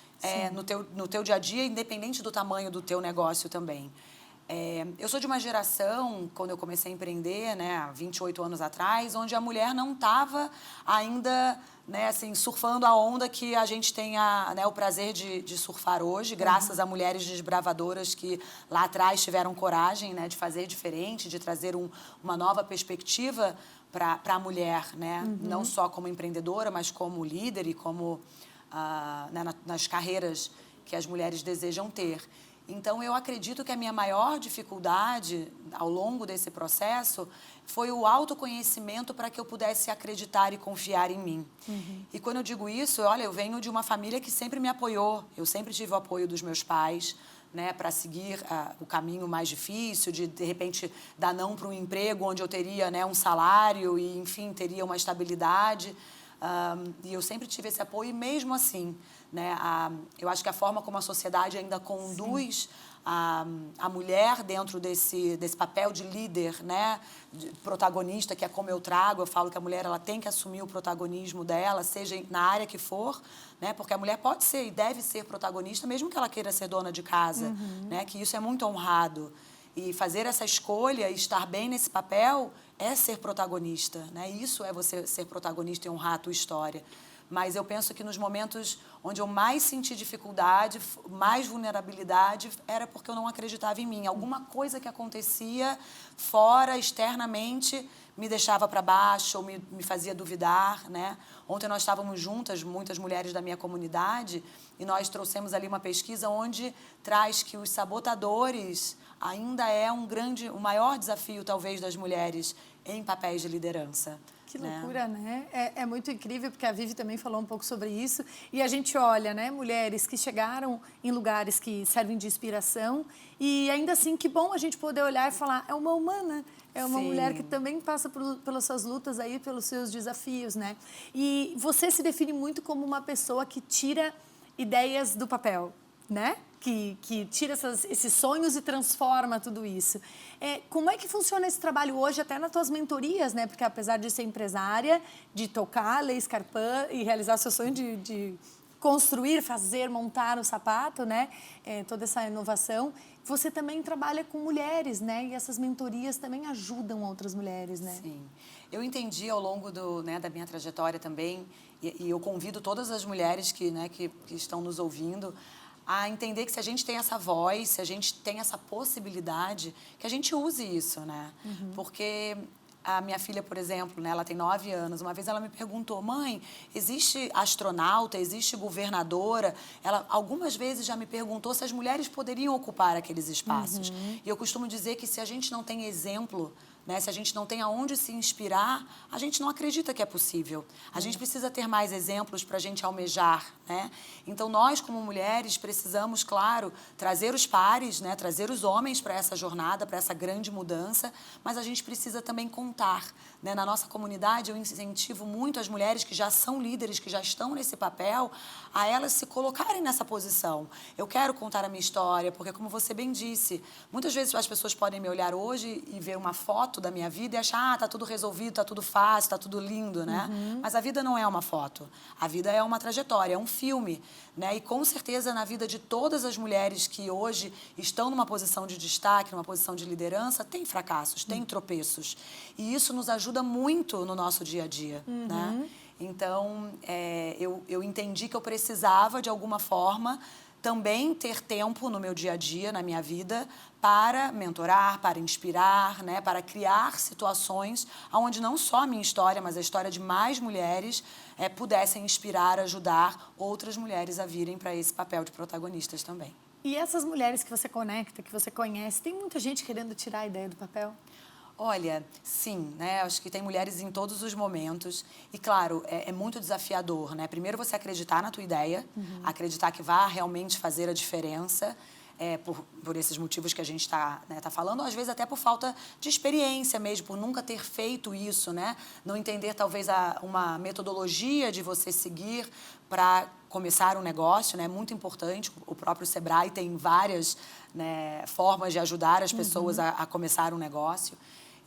Speaker 3: no teu dia a dia, independente do tamanho do teu negócio também. Eu sou de uma geração, quando eu comecei a empreender, né, há 28 anos atrás, onde a mulher não estava ainda, né, assim, surfando a onda que a gente tem né, o prazer de surfar hoje, graças a mulheres desbravadoras que lá atrás tiveram coragem, né, de fazer diferente, de trazer uma nova perspectiva para a mulher, né, não só como empreendedora, mas como líder e como né, nas carreiras que as mulheres desejam ter. Então, eu acredito que a minha maior dificuldade ao longo desse processo foi o autoconhecimento para que eu pudesse acreditar e confiar em mim. E quando eu digo isso, olha, eu venho de uma família que sempre me apoiou. Eu sempre tive o apoio dos meus pais, né, para seguir o caminho mais difícil, de repente, dar não para um emprego onde eu teria, né, um salário e, enfim, teria uma estabilidade. E eu sempre tive esse apoio, e mesmo assim, né, eu acho que a forma como a sociedade ainda conduz a mulher dentro desse papel de líder, né, de protagonista, que é como eu trago, eu falo que a mulher ela tem que assumir o protagonismo dela, seja na área que for, né, porque a mulher pode ser e deve ser protagonista, mesmo que ela queira ser dona de casa, né, que isso é muito honrado. E fazer essa escolha e estar bem nesse papel é ser protagonista, né? Isso é você ser protagonista e honrar a tua história. Mas eu penso que nos momentos onde eu mais senti dificuldade, mais vulnerabilidade, era porque eu não acreditava em mim. Alguma coisa que acontecia fora, externamente, me deixava para baixo ou me fazia duvidar, né? Ontem nós estávamos juntas, muitas mulheres da minha comunidade, e nós trouxemos ali uma pesquisa onde traz que os sabotadores ainda é o maior desafio, talvez, das mulheres em papéis de liderança.
Speaker 1: Que loucura, né? É muito incrível, porque a Vivi também falou um pouco sobre isso. E a gente olha, né, mulheres que chegaram em lugares que servem de inspiração. E ainda assim, que bom a gente poder olhar e falar, é uma humana. É uma mulher que também passa pelas suas lutas aí, pelos seus desafios, né? E você se define muito como uma pessoa que tira ideias do papel, né? Que tira esses sonhos e transforma tudo isso. Como é que funciona esse trabalho hoje, até nas tuas mentorias, né? Porque apesar de ser empresária, de tocar Lei Scarpin e realizar seu sonho de construir, fazer, montar o sapato, né? Toda essa inovação, você também trabalha com mulheres, né? E essas mentorias também ajudam outras mulheres, né?
Speaker 3: Sim. Eu entendi ao longo da minha trajetória também, e eu convido todas as mulheres que estão nos ouvindo a entender que se a gente tem essa voz, se a gente tem essa possibilidade, que a gente use isso, né? Porque a minha filha, por exemplo, né, ela tem 9 anos, uma vez ela me perguntou, mãe, existe astronauta, existe governadora? Ela algumas vezes já me perguntou se as mulheres poderiam ocupar aqueles espaços. E eu costumo dizer que se a gente não tem exemplo, né, se a gente não tem aonde se inspirar, a gente não acredita que é possível. A gente precisa ter mais exemplos para a gente almejar, né? Então, nós, como mulheres, precisamos, claro, trazer os pares, né, trazer os homens para essa jornada, para essa grande mudança, mas a gente precisa também contar, né? Na nossa comunidade, eu incentivo muito as mulheres que já são líderes, que já estão nesse papel, a elas se colocarem nessa posição. Eu quero contar a minha história, porque, como você bem disse, muitas vezes as pessoas podem me olhar hoje e ver uma foto da minha vida e achar, tá tudo resolvido, tá tudo fácil, tá tudo lindo, né? Mas a vida não é uma foto. A vida é uma trajetória, é um filme, né? E com certeza na vida de todas as mulheres que hoje estão numa posição de destaque, numa posição de liderança, tem fracassos, tem tropeços. E isso nos ajuda muito no nosso dia a dia, né? Então, eu entendi que eu precisava, de alguma forma, também ter tempo no meu dia a dia, na minha vida, para mentorar, para inspirar, né, para criar situações onde não só a minha história, mas a história de mais mulheres pudessem inspirar, ajudar outras mulheres a virem para esse papel de protagonistas também.
Speaker 1: E essas mulheres que você conecta, que você conhece, tem muita gente querendo tirar a ideia do papel?
Speaker 3: Olha, sim, né? Acho que tem mulheres em todos os momentos. E, claro, é muito desafiador, né? Primeiro você acreditar na tua ideia, acreditar que vai realmente fazer a diferença, por esses motivos que a gente está, né, falando, ou às vezes até por falta de experiência mesmo, por nunca ter feito isso, né? Não entender, talvez, uma metodologia de você seguir para começar um negócio, né? Muito importante. O próprio Sebrae tem várias, né, formas de ajudar as pessoas a começar um negócio.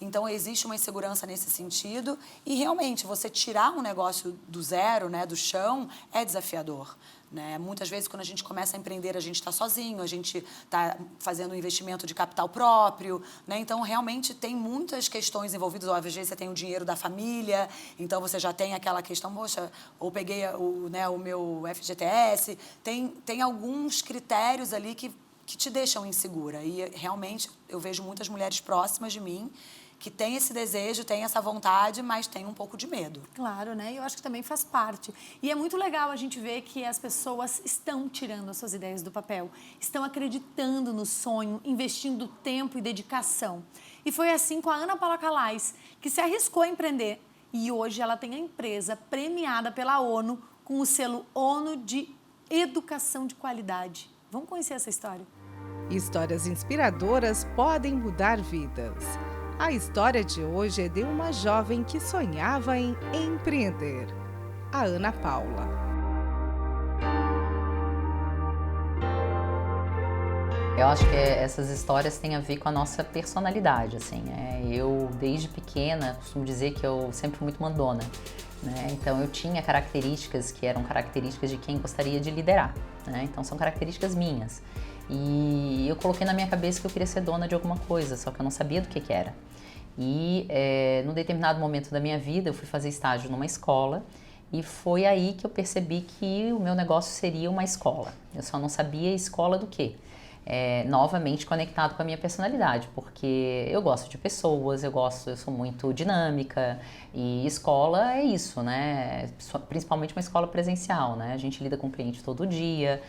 Speaker 3: Então, existe uma insegurança nesse sentido e, realmente, você tirar um negócio do zero, né, do chão, é desafiador. Né? Muitas vezes, quando a gente começa a empreender, a gente está sozinho, a gente está fazendo um investimento de capital próprio. Né? Então, realmente, tem muitas questões envolvidas. Às vezes, você tem o dinheiro da família, então você já tem aquela questão, poxa, ou peguei o meu FGTS. Tem alguns critérios ali que te deixam insegura. E, realmente, eu vejo muitas mulheres próximas de mim que tem esse desejo, tem essa vontade, mas tem um pouco de medo.
Speaker 1: Claro, né? E eu acho que também faz parte. E é muito legal a gente ver que as pessoas estão tirando as suas ideias do papel, estão acreditando no sonho, investindo tempo e dedicação. E foi assim com a Ana Paula Calais, que se arriscou a empreender. E hoje ela tem a empresa premiada pela ONU com o selo ONU de Educação de Qualidade. Vamos conhecer essa história?
Speaker 4: Histórias inspiradoras podem mudar vidas. A história de hoje é de uma jovem que sonhava em empreender, a Ana Paula.
Speaker 5: Eu acho que essas histórias têm a ver com a nossa personalidade, assim. Eu, desde pequena, costumo dizer que eu sempre fui muito mandona, né? Então, eu tinha características que eram características de quem gostaria de liderar, né? Então, são características minhas. E eu coloquei na minha cabeça que eu queria ser dona de alguma coisa, só que eu não sabia do que era. E num determinado momento da minha vida eu fui fazer estágio numa escola e foi aí que eu percebi que o meu negócio seria uma escola. Eu só não sabia escola do quê. Novamente conectado com a minha personalidade, porque eu gosto de pessoas, eu sou muito dinâmica e escola é isso, né? Principalmente uma escola presencial, né? A gente lida com o cliente todo dia,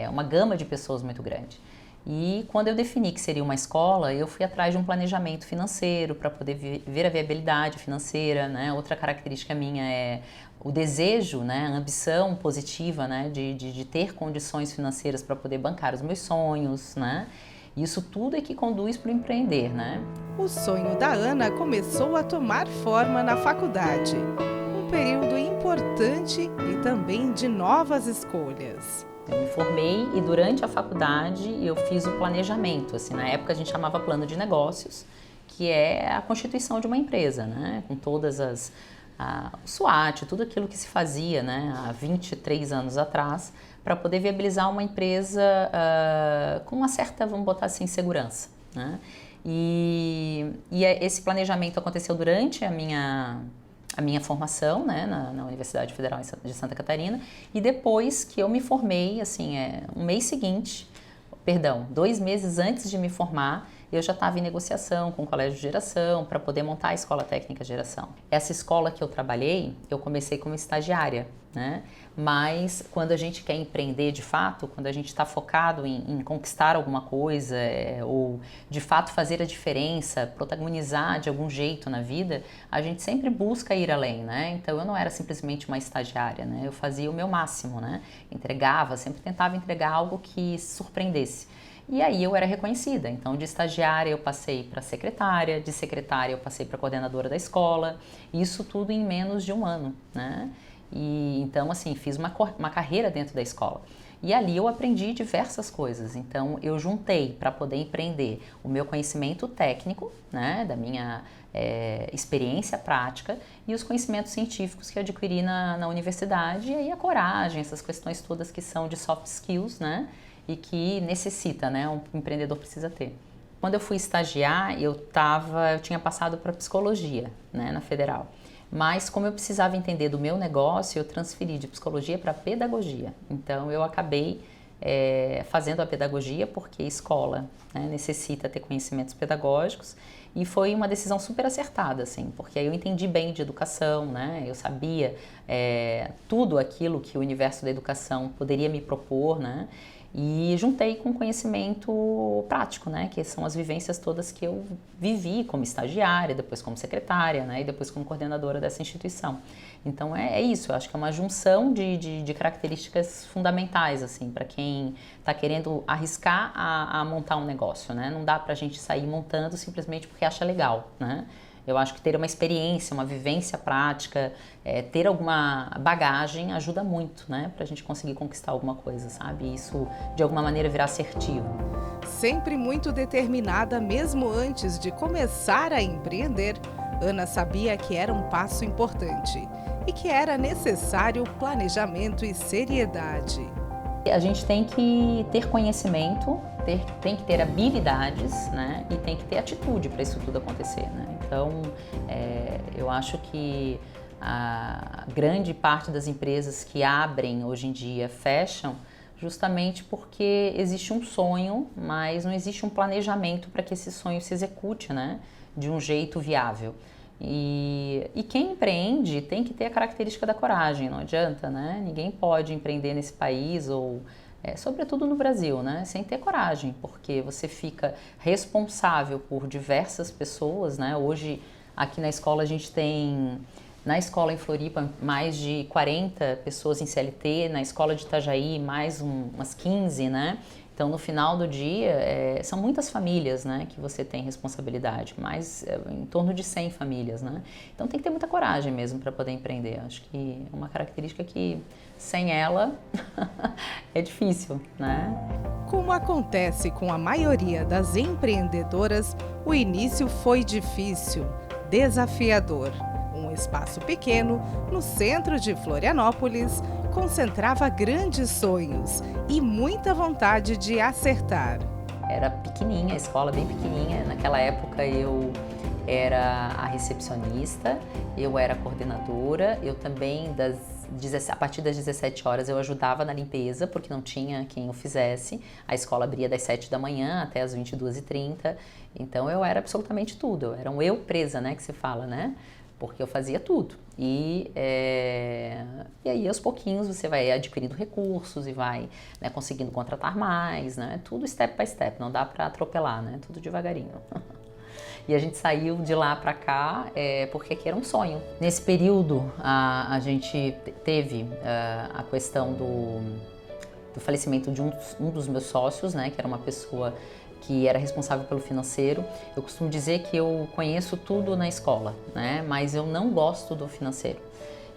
Speaker 5: uma gama de pessoas muito grande. E quando eu defini que seria uma escola, eu fui atrás de um planejamento financeiro para poder ver a viabilidade financeira, né? Outra característica minha é o desejo, né? A ambição positiva, né? De ter condições financeiras para poder bancar os meus sonhos, né? Isso tudo é que conduz para o empreender, né?
Speaker 4: O sonho da Ana começou a tomar forma na faculdade. Um período importante e também de novas escolhas.
Speaker 5: Eu me formei e durante a faculdade eu fiz o planejamento, assim, na época a gente chamava plano de negócios, que é a constituição de uma empresa, né, com todas o SWOT, tudo aquilo que se fazia, né, há 23 anos atrás, para poder viabilizar uma empresa com uma certa, vamos botar assim, segurança, né, e esse planejamento aconteceu durante a minha formação, né, na Universidade Federal de Santa Catarina, e depois que eu me formei, assim, 2 meses antes de me formar, eu já estava em negociação com o Colégio de Geração para poder montar a Escola Técnica de Geração. Essa escola que eu trabalhei, eu comecei como estagiária, né? Mas quando a gente quer empreender de fato, quando a gente está focado em conquistar alguma coisa ou de fato fazer a diferença, protagonizar de algum jeito na vida, a gente sempre busca ir além, né? Então eu não era simplesmente uma estagiária, né? Eu fazia o meu máximo, né? Sempre tentava entregar algo que surpreendesse. E aí eu era reconhecida, então de estagiária eu passei para secretária, de secretária eu passei para coordenadora da escola, isso tudo em menos de um ano, né? E então, assim, fiz uma carreira dentro da escola. E ali eu aprendi diversas coisas. Então, eu juntei para poder empreender o meu conhecimento técnico, né, da minha experiência prática e os conhecimentos científicos que eu adquiri na universidade, e aí a coragem, essas questões todas que são de soft skills, né, e que necessita, né, um empreendedor precisa ter. Quando eu fui estagiar, eu tinha passado para psicologia, né, na Federal. Mas como eu precisava entender do meu negócio, eu transferi de psicologia para pedagogia. Então eu acabei fazendo a pedagogia porque escola, né, necessita ter conhecimentos pedagógicos, e foi uma decisão super acertada, assim, porque aí eu entendi bem de educação, né, eu sabia tudo aquilo que o universo da educação poderia me propor, né, E juntei com conhecimento prático, né? Que são as vivências todas que eu vivi como estagiária, depois como secretária, né? E depois como coordenadora dessa instituição. Então é isso, eu acho que é uma junção de características fundamentais, assim, para quem está querendo arriscar a montar um negócio, né? Não dá para a gente sair montando simplesmente porque acha legal, né? Eu acho que ter uma experiência, uma vivência prática, ter alguma bagagem ajuda muito, né? Pra gente conseguir conquistar alguma coisa, sabe? E isso, de alguma maneira, virar assertivo.
Speaker 4: Sempre muito determinada, mesmo antes de começar a empreender, Ana sabia que era um passo importante e que era necessário planejamento e seriedade.
Speaker 5: A gente tem que ter conhecimento, tem que ter habilidades, né? E tem que ter atitude para isso tudo acontecer, né? Então, eu acho que a grande parte das empresas que abrem hoje em dia fecham justamente porque existe um sonho, mas não existe um planejamento para que esse sonho se execute, né? De um jeito viável. E quem empreende tem que ter a característica da coragem, não adianta, né? Ninguém pode empreender nesse país ou, sobretudo no Brasil, né? Sem ter coragem, porque você fica responsável por diversas pessoas, né? Hoje, aqui na escola, a gente tem, na escola em Floripa, mais de 40 pessoas em CLT, na escola de Itajaí, mais umas 15, né? Então, no final do dia, são muitas famílias, né, que você tem responsabilidade, mais em torno de 100 famílias, né? Então, tem que ter muita coragem mesmo para poder empreender. Acho que é uma característica que, sem ela, é difícil, né?
Speaker 4: Como acontece com a maioria das empreendedoras, o início foi difícil, desafiador. Um espaço pequeno, no centro de Florianópolis, concentrava grandes sonhos e muita vontade de acertar.
Speaker 5: Era pequenininha, a escola bem pequenininha. Naquela época eu era a recepcionista, eu era a coordenadora, eu também, a partir das 17 horas eu ajudava na limpeza, porque não tinha quem o fizesse. A escola abria das 7 da manhã até as 22h30, então eu era absolutamente tudo. Era um eu presa, né, que se fala, né? Porque eu fazia tudo. E aí, aos pouquinhos, você vai adquirindo recursos e vai, né, conseguindo contratar mais, né? Tudo step by step, não dá para atropelar, né? Tudo devagarinho. E a gente saiu de lá para cá porque aqui era um sonho. Nesse período, a gente teve a questão do falecimento de um dos meus sócios, né? Que era uma pessoa que era responsável pelo financeiro. Eu costumo dizer que eu conheço tudo na escola, né? Mas eu não gosto do financeiro.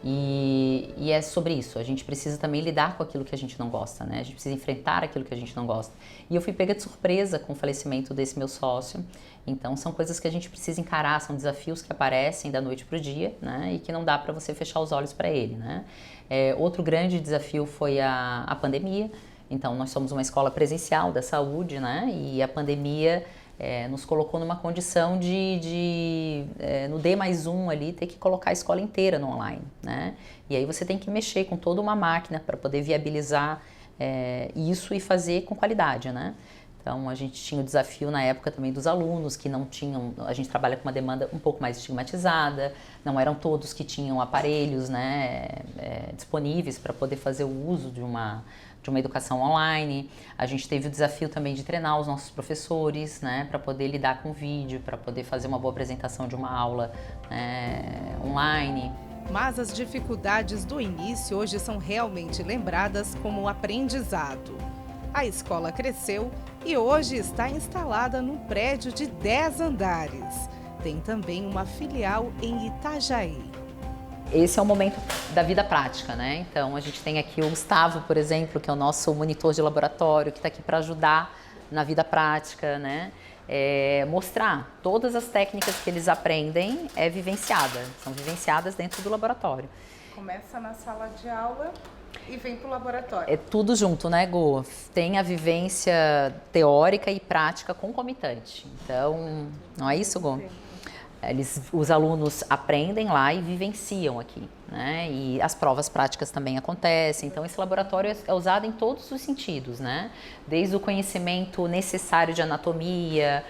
Speaker 5: E é sobre isso, a gente precisa também lidar com aquilo que a gente não gosta, né? A gente precisa enfrentar aquilo que a gente não gosta. E eu fui pega de surpresa com o falecimento desse meu sócio. Então são coisas que a gente precisa encarar, são desafios que aparecem da noite para o dia, né? E que não dá para você fechar os olhos para ele, né? Outro grande desafio foi a pandemia. Então, nós somos uma escola presencial da saúde, né? E a pandemia nos colocou numa condição no D+1 ali, ter que colocar a escola inteira no online, né? E aí você tem que mexer com toda uma máquina para poder viabilizar isso e fazer com qualidade, né? Então, a gente tinha o desafio na época também dos alunos que não tinham... A gente trabalha com uma demanda um pouco mais estigmatizada, não eram todos que tinham aparelhos, né, disponíveis para poder fazer o uso de uma educação online. A gente teve o desafio também de treinar os nossos professores, né, para poder lidar com vídeo, para poder fazer uma boa apresentação de uma aula online.
Speaker 4: Mas as dificuldades do início hoje são realmente lembradas como aprendizado. A escola cresceu e hoje está instalada num prédio de 10 andares. Tem também uma filial em Itajaí.
Speaker 5: Esse é o momento da vida prática, né? Então, a gente tem aqui o Gustavo, por exemplo, que é o nosso monitor de laboratório, que está aqui para ajudar na vida prática, né? Mostrar todas as técnicas que eles aprendem são vivenciadas dentro do laboratório.
Speaker 6: Começa na sala de aula e vem para o laboratório.
Speaker 5: É tudo junto, né, Gu? Tem a vivência teórica e prática concomitante. Então, não é isso, Gu? Os alunos aprendem lá e vivenciam aqui, né? E as provas práticas também acontecem. Então, esse laboratório é usado em todos os sentidos, né? Desde o conhecimento necessário de anatomia,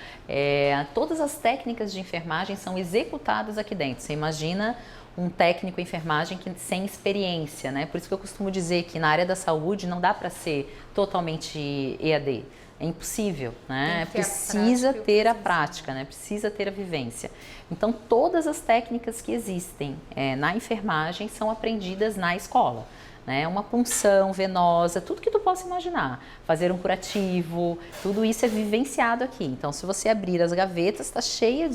Speaker 5: todas as técnicas de enfermagem são executadas aqui dentro. Você imagina um técnico em enfermagem sem experiência, né? Por isso que eu costumo dizer que na área da saúde não dá para ser totalmente EAD. É impossível, né? Precisa ter a prática, né? Precisa ter a vivência. Então, todas as técnicas que existem na enfermagem são aprendidas na escola. Né? Uma punção venosa, tudo que tu possa imaginar. Fazer um curativo, tudo isso é vivenciado aqui. Então, se você abrir as gavetas, está cheia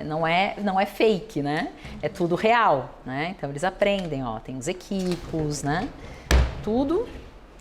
Speaker 5: não é fake, né? É tudo real, né? Então, eles aprendem, ó, tem os equipos, né? Tudo,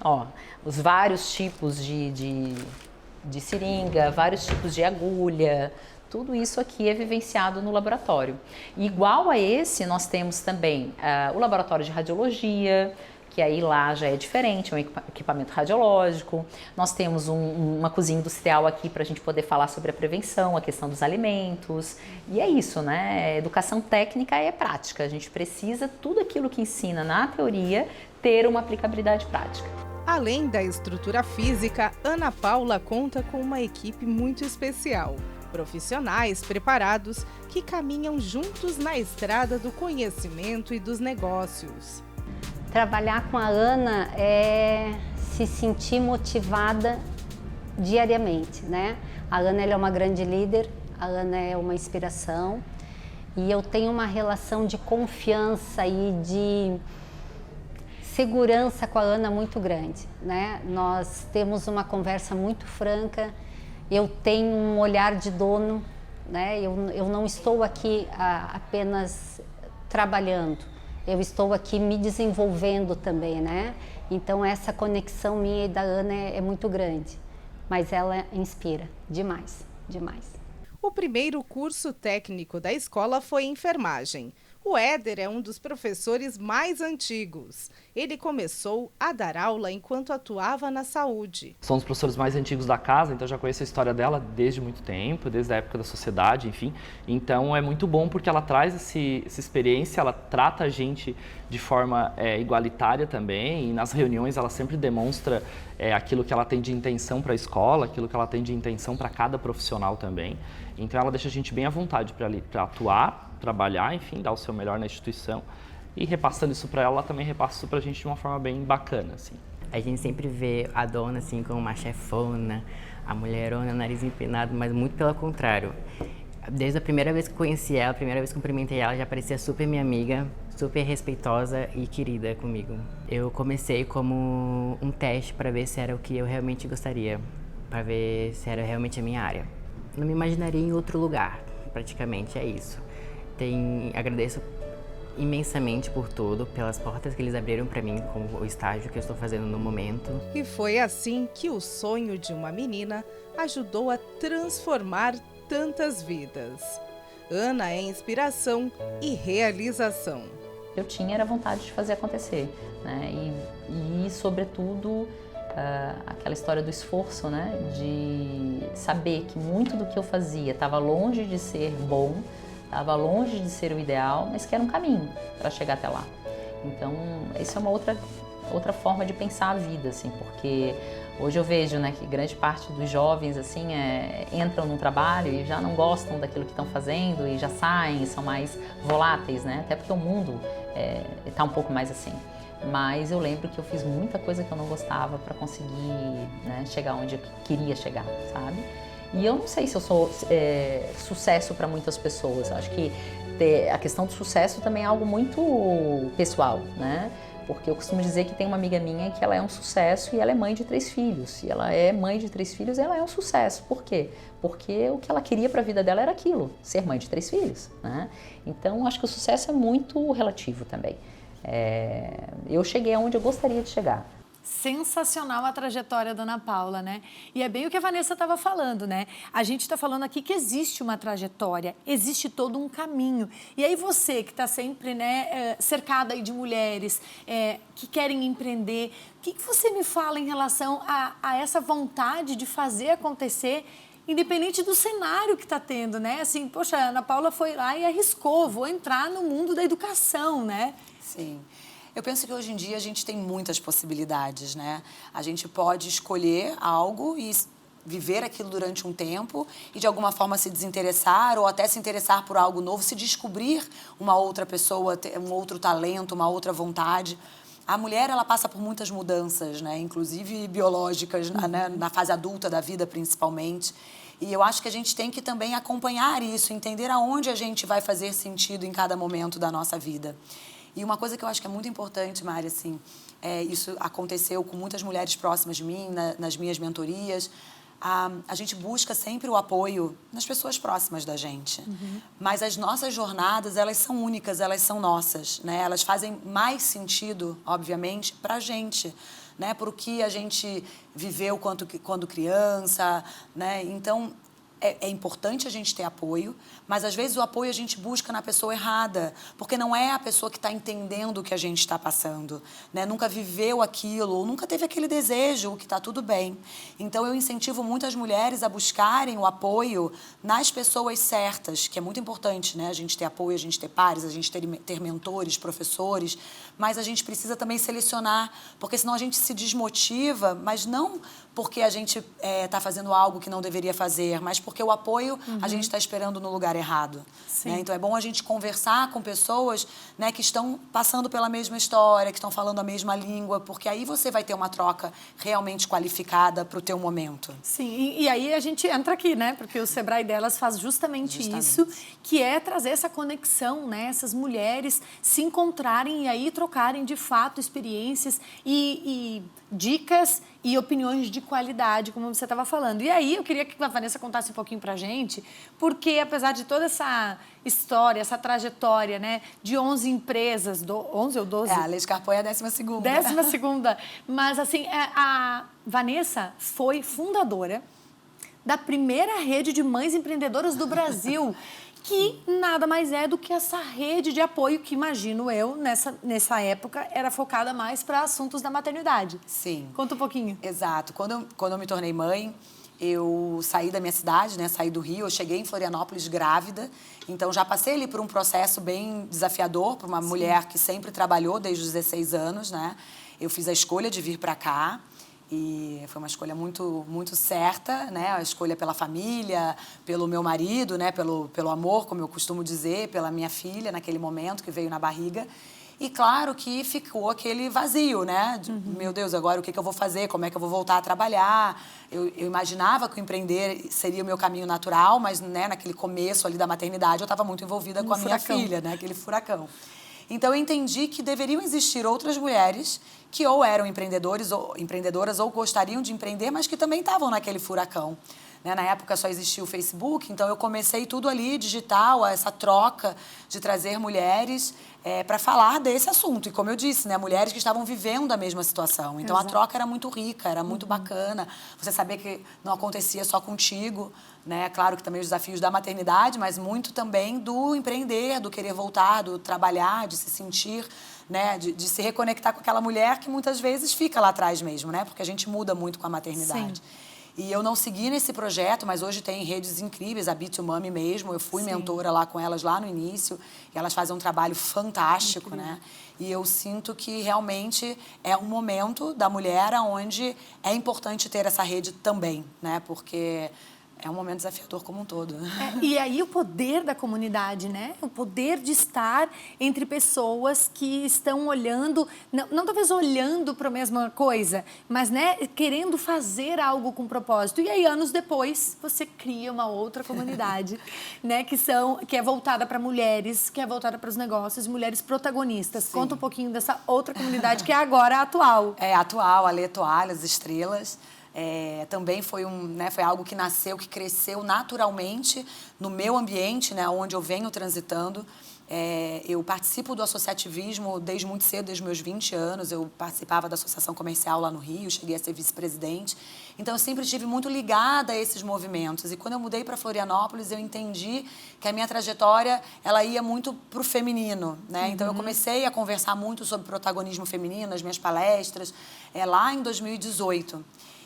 Speaker 5: ó, os vários tipos de seringa, vários tipos de agulha, tudo isso aqui é vivenciado no laboratório. E igual a esse, nós temos também o laboratório de radiologia, que aí lá já é diferente, é um equipamento radiológico. Nós temos uma cozinha industrial aqui para a gente poder falar sobre a prevenção, a questão dos alimentos. E é isso, né? Educação técnica é prática. A gente precisa, tudo aquilo que ensina na teoria, ter uma aplicabilidade prática.
Speaker 4: Além da estrutura física, Ana Paula conta com uma equipe muito especial. Profissionais preparados que caminham juntos na estrada do conhecimento e dos negócios.
Speaker 7: Trabalhar com a Ana é se sentir motivada diariamente, né? A Ana ela é uma grande líder, a Ana é uma inspiração e eu tenho uma relação de confiança e de segurança com a Ana muito grande, né? Nós temos uma conversa muito franca. Eu tenho um olhar de dono, né? Eu não estou aqui apenas trabalhando, eu estou aqui me desenvolvendo também, né? Então essa conexão minha e da Ana é muito grande, mas ela inspira demais, demais.
Speaker 4: O primeiro curso técnico da escola foi enfermagem. O Éder é um dos professores mais antigos. Ele começou a dar aula enquanto atuava na saúde.
Speaker 8: Sou um dos professores mais antigos da casa, então já conheço a história dela desde muito tempo, desde a época da sociedade, enfim. Então é muito bom porque ela traz essa experiência, ela trata a gente de forma igualitária também, e nas reuniões ela sempre demonstra aquilo que ela tem de intenção para a escola, aquilo que ela tem de intenção para cada profissional também. Então ela deixa a gente bem à vontade para atuar, trabalhar, enfim, dar o seu melhor na instituição, e repassando isso para ela também repassa isso para a gente de uma forma bem bacana, assim.
Speaker 9: A gente sempre vê a dona assim como uma chefona, a mulherona, nariz empinado, mas muito pelo contrário. Desde a primeira vez que conheci ela, a primeira vez que cumprimentei ela, já parecia super minha amiga, super respeitosa e querida comigo. Eu comecei como um teste para ver se era o que eu realmente gostaria, para ver se era realmente a minha área. Não me imaginaria em outro lugar, praticamente, é isso. Agradeço imensamente por tudo, pelas portas que eles abriram para mim com o estágio que eu estou fazendo no momento.
Speaker 4: E foi assim que o sonho de uma menina ajudou a transformar tantas vidas. Ana é inspiração e realização.
Speaker 5: Eu tinha vontade de fazer acontecer, né? E sobretudo, aquela história do esforço, né? De saber que muito do que eu fazia estava longe de ser bom, estava longe de ser o ideal, mas que era um caminho para chegar até lá. Então, isso é uma outra forma de pensar a vida, assim, porque hoje eu vejo, né, que grande parte dos jovens, assim, entram no trabalho e já não gostam daquilo que estão fazendo e já saem, são mais voláteis, né, até porque o mundo está um pouco mais assim. Mas eu lembro que eu fiz muita coisa que eu não gostava para conseguir, né, chegar onde eu queria chegar, sabe? E eu não sei se eu sou sucesso para muitas pessoas. Acho que a questão do sucesso também é algo muito pessoal, né? Porque eu costumo dizer que tem uma amiga minha que ela é um sucesso e ela é mãe de 3 filhos. E ela é mãe de 3 filhos e ela é um sucesso. Por quê? Porque o que ela queria para a vida dela era aquilo, ser mãe de 3 filhos, né? Então, acho que o sucesso é muito relativo também. Eu cheguei aonde eu gostaria de chegar.
Speaker 1: Sensacional a trajetória da Ana Paula, né? E é bem o que a Vanessa estava falando, né? A gente está falando aqui que existe uma trajetória, existe todo um caminho. E aí você que está sempre, né, cercada aí de mulheres que querem empreender, o que você me fala em relação a essa vontade de fazer acontecer, independente do cenário que está tendo, né? Assim, poxa, a Ana Paula foi lá e arriscou, vou entrar no mundo da educação, né?
Speaker 3: Sim. Eu penso que hoje em dia a gente tem muitas possibilidades, né? A gente pode escolher algo e viver aquilo durante um tempo e, de alguma forma, se desinteressar ou até se interessar por algo novo, se descobrir uma outra pessoa, um outro talento, uma outra vontade. A mulher, ela passa por muitas mudanças, né? Inclusive biológicas, né? Na fase adulta da vida, principalmente. E eu acho que a gente tem que também acompanhar isso, entender aonde a gente vai fazer sentido em cada momento da nossa vida. E uma coisa que eu acho que é muito importante, Mari, assim, isso aconteceu com muitas mulheres próximas de mim, nas minhas mentorias. A gente busca sempre o apoio nas pessoas próximas da gente. Mas as nossas jornadas, elas são únicas, elas são nossas, né? Elas fazem mais sentido, obviamente, para a gente, né? Por o que a gente viveu quando criança, né? Então, é importante a gente ter apoio, mas às vezes o apoio a gente busca na pessoa errada, porque não é a pessoa que está entendendo o que a gente está passando, né? Nunca viveu aquilo, ou nunca teve aquele desejo, o que está tudo bem. Então, eu incentivo muitas mulheres a buscarem o apoio nas pessoas certas, que é muito importante, né? A gente ter apoio, a gente ter pares, a gente ter mentores, professores, mas a gente precisa também selecionar, porque senão a gente se desmotiva, mas não porque a gente está fazendo algo que não deveria fazer, mas porque o apoio a gente está esperando no lugar errado. Né? Então, é bom a gente conversar com pessoas, né, que estão passando pela mesma história, que estão falando a mesma língua, porque aí você vai ter uma troca realmente qualificada para o teu momento.
Speaker 1: Sim, e aí a gente entra aqui, né? Porque o Sebrae Delas faz justamente isso, que é trazer essa conexão, né? Essas mulheres se encontrarem e aí trocarem, de fato, experiências e dicas e opiniões de qualidade, como você estava falando. E aí, eu queria que a Vanessa contasse um pouquinho pra gente, porque apesar de toda essa história, essa trajetória, né, de 11 empresas, 11 ou 12?
Speaker 3: A Leite Carpon é a 12ª.
Speaker 1: 12ª. Mas, assim, a Vanessa foi fundadora da primeira rede de mães empreendedoras do Brasil, que nada mais é do que essa rede de apoio que, imagino eu, nessa época, era focada mais para assuntos da maternidade.
Speaker 3: Sim.
Speaker 1: Conta um pouquinho.
Speaker 3: Exato. Quando eu me tornei mãe, eu saí da minha cidade, né? Saí do Rio, eu cheguei em Florianópolis grávida, então já passei ali por um processo bem desafiador para uma mulher que sempre trabalhou desde os 16 anos, né? Eu fiz a escolha de vir para cá. E foi uma escolha muito, muito certa, né? A escolha pela família, pelo meu marido, né? Pelo amor, como eu costumo dizer, pela minha filha naquele momento que veio na barriga. E claro que ficou aquele vazio, né? Meu Deus, agora o que eu vou fazer? Como é que eu vou voltar a trabalhar? Eu imaginava que o empreender seria o meu caminho natural, mas, né, naquele começo ali da maternidade eu estava muito envolvida com a minha filha, né? Aquele furacão. Então, eu entendi que deveriam existir outras mulheres que ou eram empreendedoras ou gostariam de empreender, mas que também estavam naquele furacão. Né? Na época só existia o Facebook, então eu comecei tudo ali, digital, essa troca de trazer mulheres para falar desse assunto. E como eu disse, né, mulheres que estavam vivendo a mesma situação. Então, a troca era muito rica, era muito bacana. Você sabia que não acontecia só contigo, né? Claro que também os desafios da maternidade, mas muito também do empreender, do querer voltar, do trabalhar, de se sentir, né, de se reconectar com aquela mulher que muitas vezes fica lá atrás mesmo, né? Porque a gente muda muito com a maternidade. Sim. E eu não segui nesse projeto, mas hoje tem redes incríveis, a Be2Mami mesmo, eu fui mentora lá com elas lá no início, e elas fazem um trabalho fantástico, né? E eu sinto que realmente é um momento da mulher onde é importante ter essa rede também, né? Porque é um momento desafiador como um todo.
Speaker 1: E aí o poder da comunidade, né? O poder de estar entre pessoas que estão olhando, não talvez olhando para a mesma coisa, mas, né, querendo fazer algo com propósito. E aí, anos depois, você cria uma outra comunidade, né? Que é voltada para mulheres, que é voltada para os negócios, mulheres protagonistas. Sim. Conta um pouquinho dessa outra comunidade que é agora a atual.
Speaker 3: É a atual, a Lê Toalhas, Estrelas. Também foi algo que nasceu, que cresceu naturalmente no meu ambiente, né, onde eu venho transitando. Eu participo do associativismo desde muito cedo, desde meus 20 anos. Eu participava da associação comercial lá no Rio, cheguei a ser vice-presidente. Então, eu sempre estive muito ligada a esses movimentos. E quando eu mudei para Florianópolis, eu entendi que a minha trajetória ela ia muito para o feminino, né? Então, eu comecei a conversar muito sobre protagonismo feminino nas minhas palestras lá em 2018.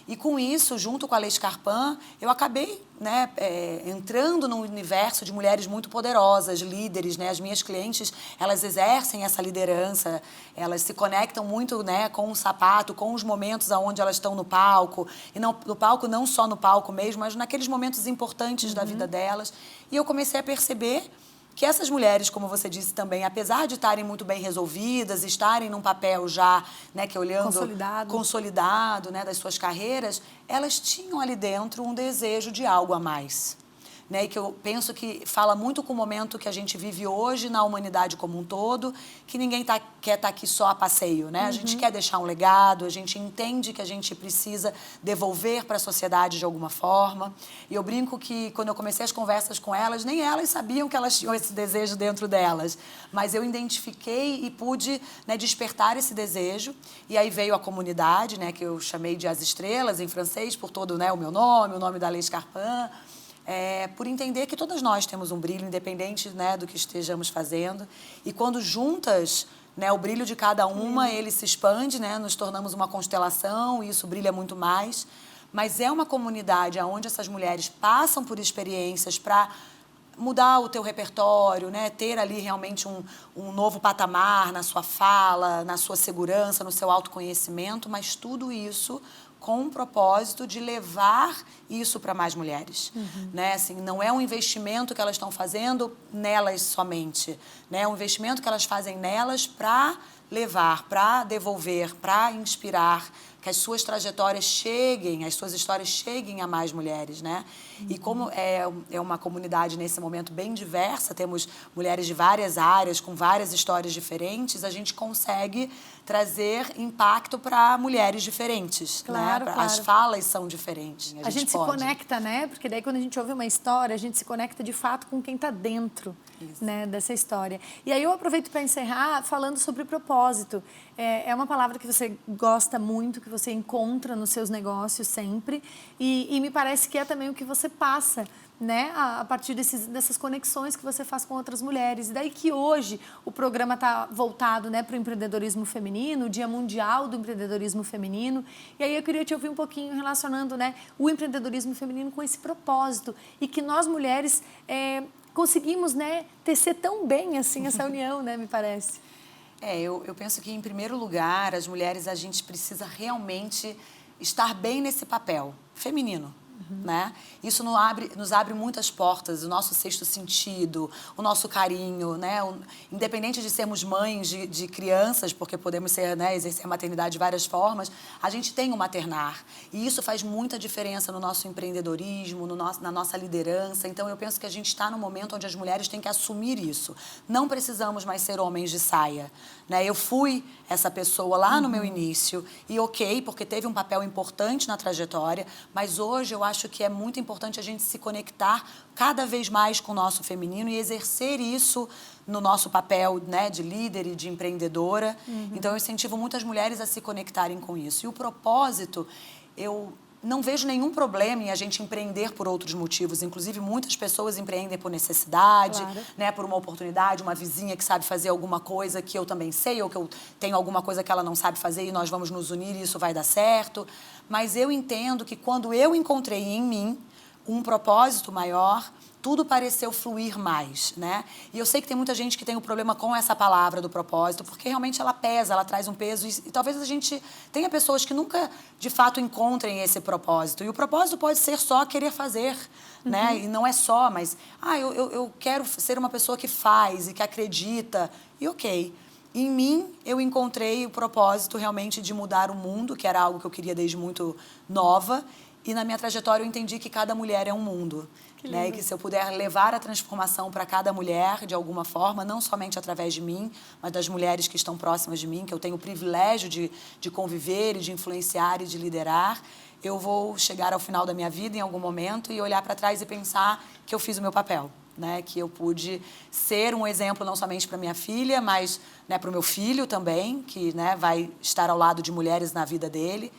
Speaker 3: E com isso, junto com a Lei Scarpin, eu acabei, né, entrando num universo de mulheres muito poderosas, líderes, né? As minhas clientes, elas exercem essa liderança, elas se conectam muito, né, com o sapato, com os momentos onde elas estão no palco, e não no palco, não só no palco mesmo, mas naqueles momentos importantes da vida delas. E eu comecei a perceber que essas mulheres, como você disse também, apesar de estarem muito bem resolvidas, estarem num papel já, né, que olhando consolidado, né, das suas carreiras, elas tinham ali dentro um desejo de algo a mais. Né, e que eu penso que fala muito com o momento que a gente vive hoje na humanidade como um todo, que ninguém quer estar aqui só a passeio, né? A gente quer deixar um legado, a gente entende que a gente precisa devolver para a sociedade de alguma forma. E eu brinco que quando eu comecei as conversas com elas, nem elas sabiam que elas tinham esse desejo dentro delas, mas eu identifiquei e pude, né, despertar esse desejo. E aí veio a comunidade, né, que eu chamei de As Estrelas em francês, por todo, né, o meu nome, o nome da Lei Scarpin. Por entender que todas nós temos um brilho, independente, né, do que estejamos fazendo. E quando juntas, né, o brilho de cada uma, ele se expande, né, nos tornamos uma constelação e isso brilha muito mais. Mas é uma comunidade onde essas mulheres passam por experiências para mudar o teu repertório, né, ter ali realmente um novo patamar na sua fala, na sua segurança, no seu autoconhecimento, mas tudo isso com o propósito de levar isso para mais mulheres. Né? Assim, não é um investimento que elas estão fazendo nelas somente, né? É um investimento que elas fazem nelas para levar, para devolver, para inspirar, que as suas trajetórias cheguem, as suas histórias cheguem a mais mulheres, né? E como é uma comunidade nesse momento bem diversa, temos mulheres de várias áreas, com várias histórias diferentes, a gente consegue trazer impacto para mulheres diferentes.
Speaker 1: Claro,
Speaker 3: né?
Speaker 1: claro.
Speaker 3: As falas são diferentes.
Speaker 1: A gente se conecta, né? Porque daí quando a gente ouve uma história, a gente se conecta de fato com quem está dentro, né, dessa história. E aí eu aproveito para encerrar falando sobre propósito. É uma palavra que você gosta muito, que você encontra nos seus negócios sempre, e me parece que é também o que você passa, né, a partir dessas conexões que você faz com outras mulheres. E daí que hoje o programa está voltado, né, para o empreendedorismo feminino, o Dia Mundial do Empreendedorismo Feminino. E aí eu queria te ouvir um pouquinho relacionando, né, o empreendedorismo feminino com esse propósito e que nós mulheres conseguimos, né, tecer tão bem assim essa união, né, me parece.
Speaker 3: Eu penso que, em primeiro lugar, as mulheres, a gente precisa realmente estar bem nesse papel feminino. Né? Isso nos abre muitas portas, o nosso sexto sentido, o nosso carinho, né? Independente de sermos mães de crianças, porque podemos ser, né, exercer a maternidade de várias formas, a gente tem o maternar. E isso faz muita diferença no nosso empreendedorismo, na nossa liderança. Então, eu penso que a gente está num momento onde as mulheres têm que assumir isso. Não precisamos mais ser homens de saia. Né? Eu fui essa pessoa lá no meu início, e ok, porque teve um papel importante na trajetória, mas hoje eu acho que é muito importante a gente se conectar cada vez mais com o nosso feminino e exercer isso no nosso papel, né, de líder e de empreendedora. Então, eu incentivo muitas mulheres a se conectarem com isso. E o propósito, eu não vejo nenhum problema em a gente empreender por outros motivos. Inclusive, muitas pessoas empreendem por necessidade, né, por uma oportunidade, uma vizinha que sabe fazer alguma coisa que eu também sei, ou que eu tenho alguma coisa que ela não sabe fazer e nós vamos nos unir e isso vai dar certo. Mas eu entendo que quando eu encontrei em mim um propósito maior, tudo pareceu fluir mais, né? E eu sei que tem muita gente que tem um problema com essa palavra do propósito, porque realmente ela pesa, ela traz um peso, e talvez a gente tenha pessoas que nunca, de fato, encontrem esse propósito. E o propósito pode ser só querer fazer, né? E não é só, mas, eu quero ser uma pessoa que faz e que acredita, e ok. Em mim, eu encontrei o propósito realmente de mudar o mundo, que era algo que eu queria desde muito nova, e na minha trajetória eu entendi que cada mulher é um mundo. Né? E que se eu puder levar a transformação para cada mulher, de alguma forma, não somente através de mim, mas das mulheres que estão próximas de mim, que eu tenho o privilégio de conviver e de influenciar e de liderar, eu vou chegar ao final da minha vida, em algum momento, e olhar para trás e pensar que eu fiz o meu papel. Né, que eu pude ser um exemplo não somente para minha filha, mas, né, para o meu filho também, que, né, vai estar ao lado de mulheres na vida dele,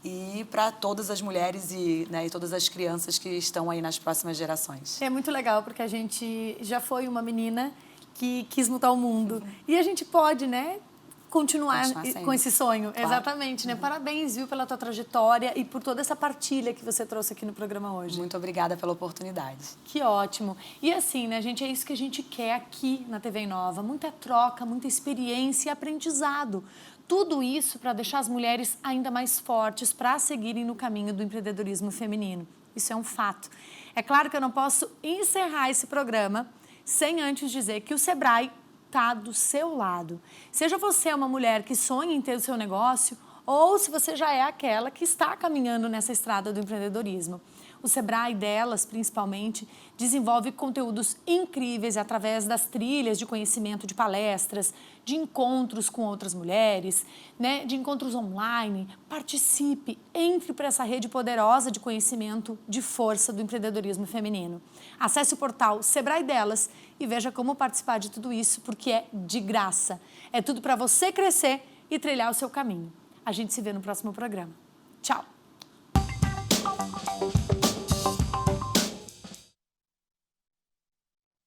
Speaker 3: e para todas as mulheres e todas as crianças que estão aí nas próximas gerações.
Speaker 1: É muito legal, porque a gente já foi uma menina que quis mudar o mundo. E a gente pode, né, continuar
Speaker 3: sempre.
Speaker 1: com esse sonho.
Speaker 3: Claro.
Speaker 1: Exatamente, né? Parabéns, viu, pela tua trajetória e por toda essa partilha que você trouxe aqui no programa hoje.
Speaker 3: Muito obrigada pela oportunidade.
Speaker 1: Que ótimo. E assim, né, gente, é isso que a gente quer aqui na TV Nova. Muita troca, muita experiência e aprendizado. Tudo isso para deixar as mulheres ainda mais fortes para seguirem no caminho do empreendedorismo feminino. Isso é um fato. É claro que eu não posso encerrar esse programa sem antes dizer que o Sebrae está do seu lado. Seja você uma mulher que sonha em ter o seu negócio ou se você já é aquela que está caminhando nessa estrada do empreendedorismo. O Sebrae delas, principalmente, desenvolve conteúdos incríveis através das trilhas de conhecimento de palestras, de encontros com outras mulheres, né, de encontros online. Participe, entre para essa rede poderosa de conhecimento de força do empreendedorismo feminino. Acesse o portal Sebrae Delas e veja como participar de tudo isso, porque é de graça. É tudo para você crescer e trilhar o seu caminho. A gente se vê no próximo programa. Tchau!